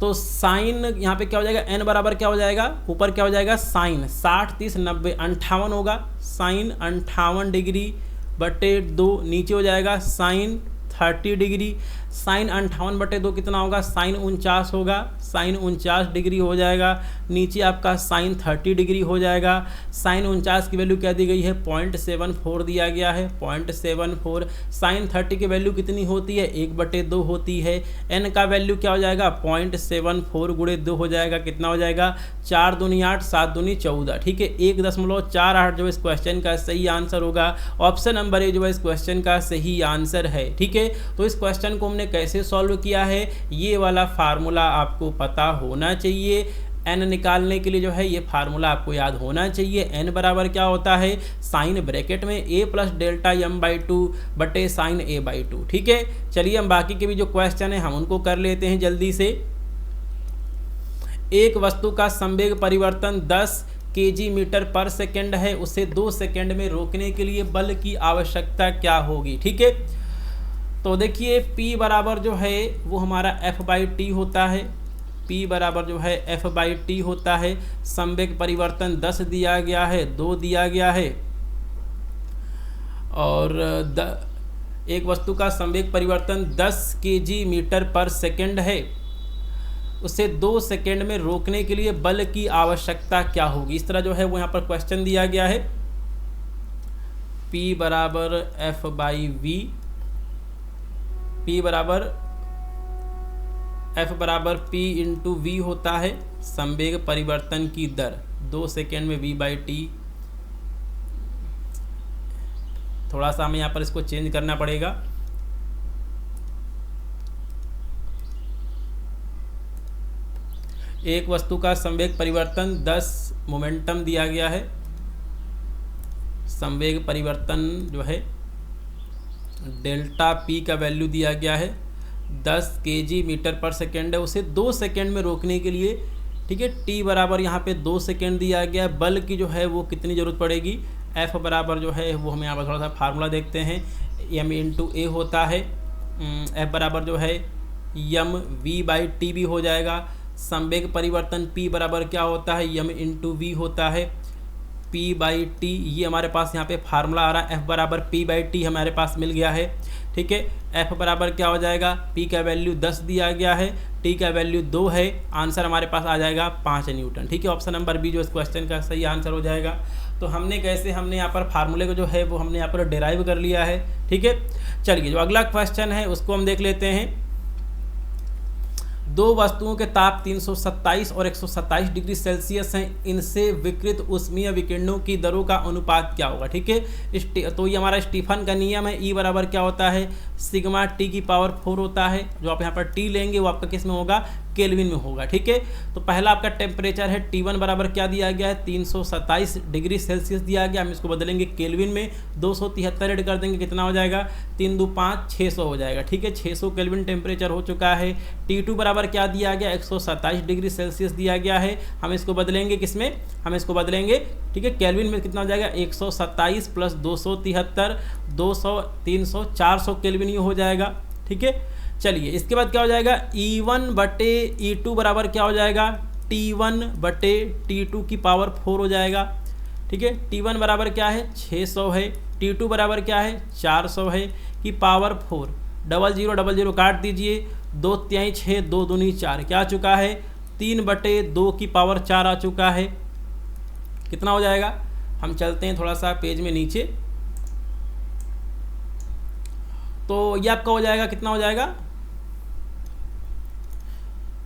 तो साइन यहाँ पे क्या हो जाएगा, n बराबर क्या हो जाएगा, ऊपर क्या हो जाएगा, साइन 60 30 90 58 होगा, साइन 58 डिग्री बटे 2। नीचे हो जाएगा साइन 30 डिग्री, साइन 58 बटे 2 कितना होगा, साइन 49 होगा, साइन 49 डिग्री हो जाएगा। नीचे आपका साइन 30 डिग्री हो जाएगा। साइन 49 की वैल्यू क्या दी गई है, 0.74 दिया गया है, 0.74। साइन 30 की वैल्यू कितनी होती है, 1/2 होती है। एन का वैल्यू क्या हो जाएगा, 0.74 × 2 हो जाएगा, कितना हो जाएगा, 4 दूनी 8 7 दूनी 14। ठीक है, 1.48 जो इस क्वेश्चन का सही आंसर होगा। ऑप्शन नंबर ए जो है इस क्वेश्चन का सही आंसर है। ठीक है, तो इस क्वेश्चन को हमने कैसे सॉल्व किया है, ये वाला फार्मूला आपको पता होना चाहिए। एन निकालने के लिए जो है ये फार्मूला आपको याद होना चाहिए। एन बराबर क्या होता है, साइन ब्रैकेट में a + Δm/2 बटे साइन a/2। ठीक है, चलिए हम बाकी के भी जो क्वेश्चन है हम उनको कर लेते हैं जल्दी से। एक वस्तु का संवेग परिवर्तन 10 kg/s है, उसे 2 सेकंड में रोकने के लिए बल की आवश्यकता क्या होगी। ठीक है, तो देखिए P बराबर जो है वो हमारा F/t होता है, P बराबर जो है F/t होता है। संवेग परिवर्तन 10 दिया गया है, 2 दिया गया है, और एक वस्तु का संवेग परिवर्तन 10 kg/s है, उसे 2 सेकंड में रोकने के लिए बल की आवश्यकता क्या होगी। इस तरह जो है वो यहाँ पर क्वेश्चन दिया गया है। P बराबर F/v, P बराबर F बराबर P × v होता है संवेग परिवर्तन की दर, 2 सेकेंड में v/t। थोड़ा सा हमें यहाँ पर इसको चेंज करना पड़ेगा। एक वस्तु का संवेग परिवर्तन 10 मोमेंटम दिया गया है, संवेग परिवर्तन जो है डेल्टा P का वैल्यू दिया गया है 10 kg/s है, उसे 2 सेकेंड में रोकने के लिए। ठीक है, T बराबर यहाँ पे 2 सेकेंड दिया गया। बल की जो है वो कितनी ज़रूरत पड़ेगी, F बराबर जो है वो हमें यहाँ पर थोड़ा सा फार्मूला देखते हैं, m × a होता है, F बराबर जो है m v/t भी हो जाएगा। संवेग परिवर्तन P बराबर क्या होता है, m × v होता है, P/t। ये हमारे पास यहाँ पे फार्मूला आ रहा है, F बराबर P/t हमारे पास मिल गया है। ठीक है, F बराबर क्या हो जाएगा, P का वैल्यू 10 दिया गया है, T का वैल्यू 2 है, आंसर हमारे पास आ जाएगा 5 न्यूटन। ठीक है, ऑप्शन नंबर बी जो इस क्वेश्चन का सही आंसर हो जाएगा। तो हमने यहाँ पर फार्मूले को जो है वो हमने यहाँ पर डिराइव कर लिया है। ठीक है, चलिए जो अगला क्वेश्चन है उसको हम देख लेते हैं। दो वस्तुओं के ताप 327 और 127 डिग्री सेल्सियस हैं, इनसे विकृत ऊष्मीय विकिरणों की दरों का अनुपात क्या होगा। ठीक है, तो ये हमारा स्टीफन का नियम है। ई बराबर क्या होता है, सिग्मा टी की पावर 4 होता है। जो आप यहाँ पर टी लेंगे वो आपका किस में होगा, केल्विन में होगा। ठीक है, तो पहला आपका टेम्परेचर है T1 बराबर क्या दिया गया है, 327 डिग्री सेल्सियस दिया गया। हम इसको बदलेंगे केल्विन में, 273 ऐड कर देंगे, कितना हो जाएगा, 3 2 5 600 हो जाएगा। ठीक है, 600 केल्विन टेम्परेचर हो चुका है। T2 बराबर क्या दिया गया, 127 डिग्री सेल्सियस दिया गया है। हम इसको बदलेंगे किस में, हम इसको बदलेंगे, ठीक है, केल्विन में, कितना हो जाएगा, 127 प्लस 273, 200 300 400 केल्विन ये हो जाएगा। ठीक है, चलिए इसके बाद क्या हो जाएगा, E1 बटे E2 बराबर क्या हो जाएगा, T1 बटे T2 की पावर 4 हो जाएगा। ठीक है, T1 बराबर क्या है, 600 है, T2 बराबर क्या है, 400 है की पावर 4। 00 00 काट दीजिए, 2 3 6 2 दूनी 4 क्या आ चुका है, 3 बटे 2 की पावर 4 आ चुका है। कितना हो जाएगा, हम चलते हैं थोड़ा सा पेज में नीचे, तो ये आपका हो जाएगा, कितना हो जाएगा,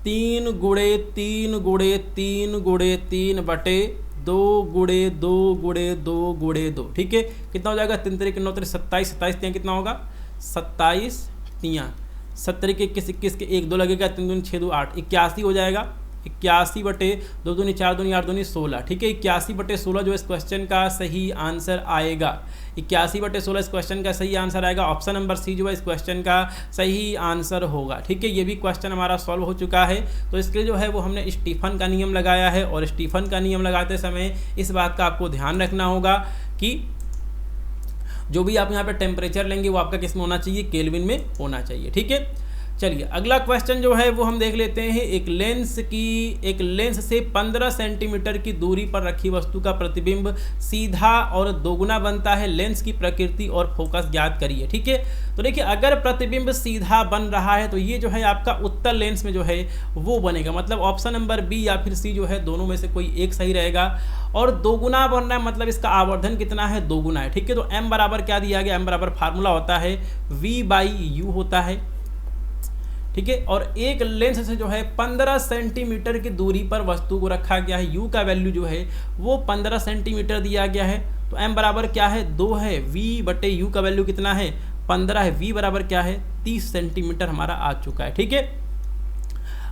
3 गुणे 3 गुणे 3 गुणे 3 बटे 2 गुणे 2 गुणे 2 गुणे 2। ठीक है, कितना हो जाएगा, 3 3 9 27, 27 3 कितना होगा, 27 3 70 के 21 21 के 1 2 लगेगा, 3 दूनी 6 2 8 81 हो जाएगा। 81 बटे 2 दूनी 4 दूनी 8 दूनी 16। ठीक है, 81 बटे 16 जो इस क्वेश्चन का सही आंसर आएगा। 81 बटे 16 इस क्वेश्चन का सही आंसर आएगा। ऑप्शन नंबर सी जो है इस क्वेश्चन का सही आंसर होगा। ठीक है, ये भी क्वेश्चन हमारा सॉल्व हो चुका है। तो इसके लिए जो है वो हमने स्टीफन का नियम लगाया है, और स्टीफन का नियम लगाते समय इस बात का आपको ध्यान रखना होगा कि जो भी आप यहाँ पे टेम्परेचर लेंगे वो आपका किस में होना चाहिए, केल्विन में होना चाहिए। ठीक है, चलिए अगला क्वेश्चन जो है वो हम देख लेते हैं। एक लेंस से 15 सेंटीमीटर की दूरी पर रखी वस्तु का प्रतिबिंब सीधा और दोगुना बनता है। लेंस की प्रकृति और फोकस ज्ञात करिए। ठीक है, तो देखिए अगर प्रतिबिंब सीधा बन रहा है तो ये जो है आपका उत्तल लेंस में जो है वो बनेगा, मतलब ऑप्शन नंबर बी या फिर सी जो है दोनों में से कोई एक सही रहेगा। और दोगुना बन रहा है मतलब इसका आवर्धन कितना है, दोगुना है। ठीक है, तो m बराबर क्या दिया गया, m बराबर फार्मूला होता है v/u होता है। ठीक है, और एक लेंस से जो है 15 सेंटीमीटर की दूरी पर वस्तु को रखा गया है। u का वैल्यू जो है वो 15 सेंटीमीटर दिया गया है। तो m बराबर क्या है, 2 है, v/u का वैल्यू कितना है, 15 है, v बराबर क्या है, 30 सेंटीमीटर हमारा आ चुका है। ठीक है,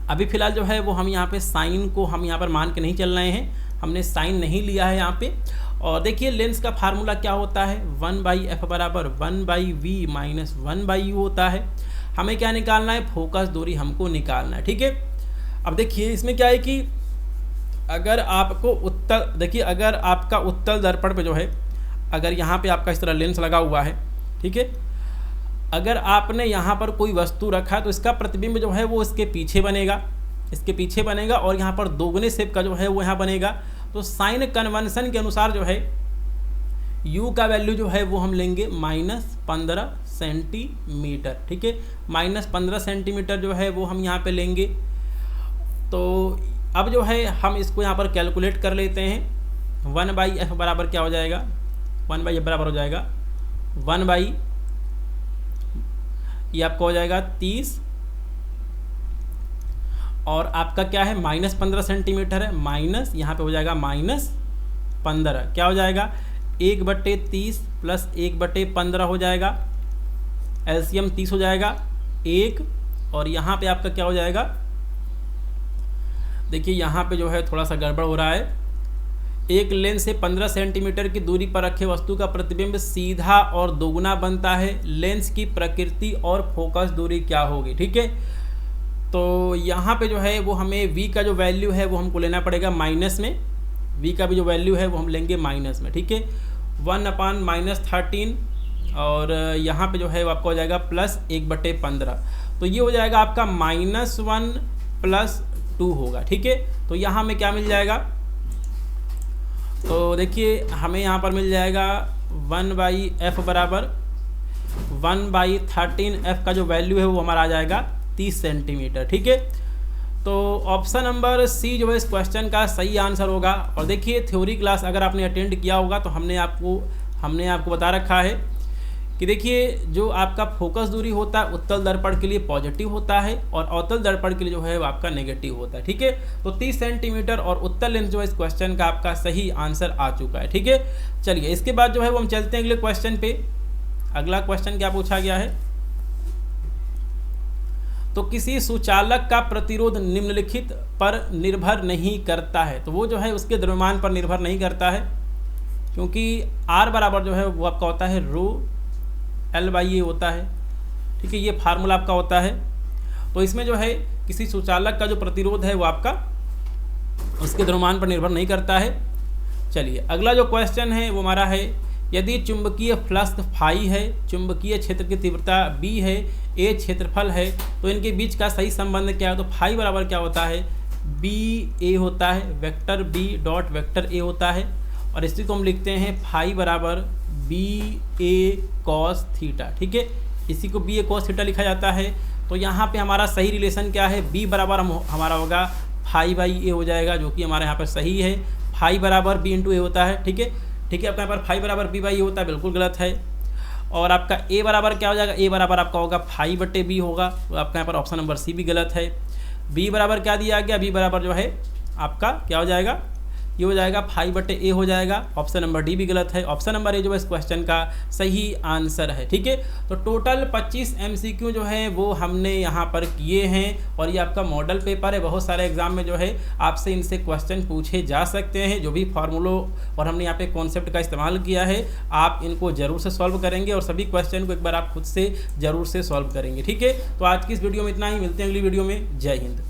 अभी फिलहाल जो है वो हम यहाँ पे साइन को हम यहाँ पर मान के नहीं चल रहे हैं, हमने साइन नहीं लिया है यहाँ पे। और देखिए लेंस का फार्मूला क्या होता है, 1/f बराबर 1/v माइनस 1/u होता है। हमें क्या निकालना है, फोकस दूरी हमको निकालना है। ठीक है, अब देखिए इसमें क्या है कि अगर आपको अगर आपका उत्तल दर्पण पे जो है, अगर यहाँ पे आपका इस तरह लेंस लगा हुआ है, ठीक है, अगर आपने यहाँ पर कोई वस्तु रखा है तो इसका प्रतिबिंब जो है वो इसके पीछे बनेगा, और यहाँ पर दोगुने शेप का जो है वो यहाँ बनेगा। तो साइन कन्वेंशन के अनुसार जो है u का वैल्यू जो है वो हम लेंगे -15 सेंटीमीटर। ठीक है, -15 सेंटीमीटर जो है वो हम यहाँ पे लेंगे। तो अब जो है हम इसको यहाँ पर कैलकुलेट कर लेते हैं। 1/f बराबर क्या हो जाएगा, 1/f बराबर हो जाएगा 1/ ये आपका हो जाएगा 30, और आपका क्या है -15 सेंटीमीटर है, माइनस यहाँ पे हो जाएगा -15, क्या हो जाएगा 1/30 प्लस 1/15 हो जाएगा, एलसीएम 30 हो जाएगा 1, और यहाँ पे आपका क्या हो जाएगा, देखिए यहाँ पे जो है थोड़ा सा गड़बड़ हो रहा है। एक लेंस से 15 सेंटीमीटर की दूरी पर रखे वस्तु का प्रतिबिंब सीधा और दोगुना बनता है। लेंस की प्रकृति और फोकस दूरी क्या होगी। ठीक है, तो यहाँ पे जो है वो हमें v का जो वैल्यू है वो हमको लेना पड़ेगा माइनस में, v का भी जो वैल्यू है वो हम लेंगे माइनस में। ठीक है, 1/-13, और यहाँ पे जो है वो आपका हो जाएगा +1/15, तो ये हो जाएगा आपका -1 + 2 होगा। ठीक है, तो यहाँ में क्या मिल जाएगा, तो देखिए हमें यहाँ पर मिल जाएगा 1/f बराबर 1/13, f का जो वैल्यू है वो हमारा आ जाएगा 30 सेंटीमीटर। ठीक है, तो ऑप्शन नंबर सी जो है इस क्वेश्चन का सही आंसर होगा। और देखिए थ्योरी क्लास अगर आपने अटेंड किया होगा तो हमने आपको बता रखा है कि देखिए जो आपका फोकस दूरी होता है उत्तल दर्पण के लिए पॉजिटिव होता है और अवतल दर्पण के लिए जो है वो आपका नेगेटिव होता है। ठीक है, तो 30 सेंटीमीटर और उत्तल लेंस जो है इस क्वेश्चन का आपका सही आंसर आ चुका है। ठीक है, चलिए इसके बाद जो है वो हम चलते हैं अगले क्वेश्चन पे। अगला क्वेश्चन क्या पूछा गया है, तो किसी सुचालक का प्रतिरोध निम्नलिखित पर निर्भर नहीं करता है। तो वो जो है उसके द्रव्यमान पर निर्भर नहीं करता है, क्योंकि R बराबर जो है वो आपका होता है रो L/A होता है। ठीक है, ये फार्मूला आपका होता है। तो इसमें जो है किसी सुचालक का जो प्रतिरोध है वो आपका उसके द्रव्यमान पर निर्भर नहीं करता है। चलिए अगला जो क्वेश्चन है वो हमारा है, यदि चुंबकीय फ्लक्स फाई है, चुंबकीय क्षेत्र की तीव्रता B है, A क्षेत्रफल है, तो इनके बीच का सही संबंध क्या है। तो फाई बराबर क्या होता है, BA होता है, vector B dot vector A होता है, और इसी को हम लिखते हैं फाई बराबर BA cos थीटा। ठीक है, इसी को BA cos थीटा लिखा जाता है। तो यहाँ पे हमारा सही रिलेशन क्या है, B बराबर हमारा होगा फाई बाई A हो जाएगा, जो कि हमारे यहाँ पर सही है। फाई बराबर B इंटू A होता है। ठीक है, ठीक है, आपका यहाँ पर फाई बराबर B बाई A होता है, बिल्कुल गलत है। और आपका A बराबर क्या हो जाएगा, A बराबर आपका होगा फाई बटे B होगा, तो आपका यहाँ पर ऑप्शन नंबर C भी गलत है। B बराबर क्या दिया गया, B बराबर जो है आपका क्या हो जाएगा, ये हो जाएगा फाई बटे A हो जाएगा। ऑप्शन नंबर D भी गलत है। ऑप्शन नंबर A जो है इस क्वेश्चन का सही आंसर है। ठीक है, तो टोटल 25 MCQ जो है वो हमने यहाँ पर किए हैं, और ये आपका मॉडल पेपर है। बहुत सारे एग्जाम में जो है आपसे इनसे क्वेश्चन पूछे जा सकते हैं। जो भी फार्मूलों और हमने यहाँ पे कॉन्सेप्ट का इस्तेमाल किया है, आप इनको जरूर से सॉल्व करेंगे, और सभी क्वेश्चन को एक बार आप खुद से जरूर से सॉल्व करेंगे। ठीक है, तो आज की इस वीडियो में इतना ही, मिलते हैं अगली वीडियो में। जय हिंद।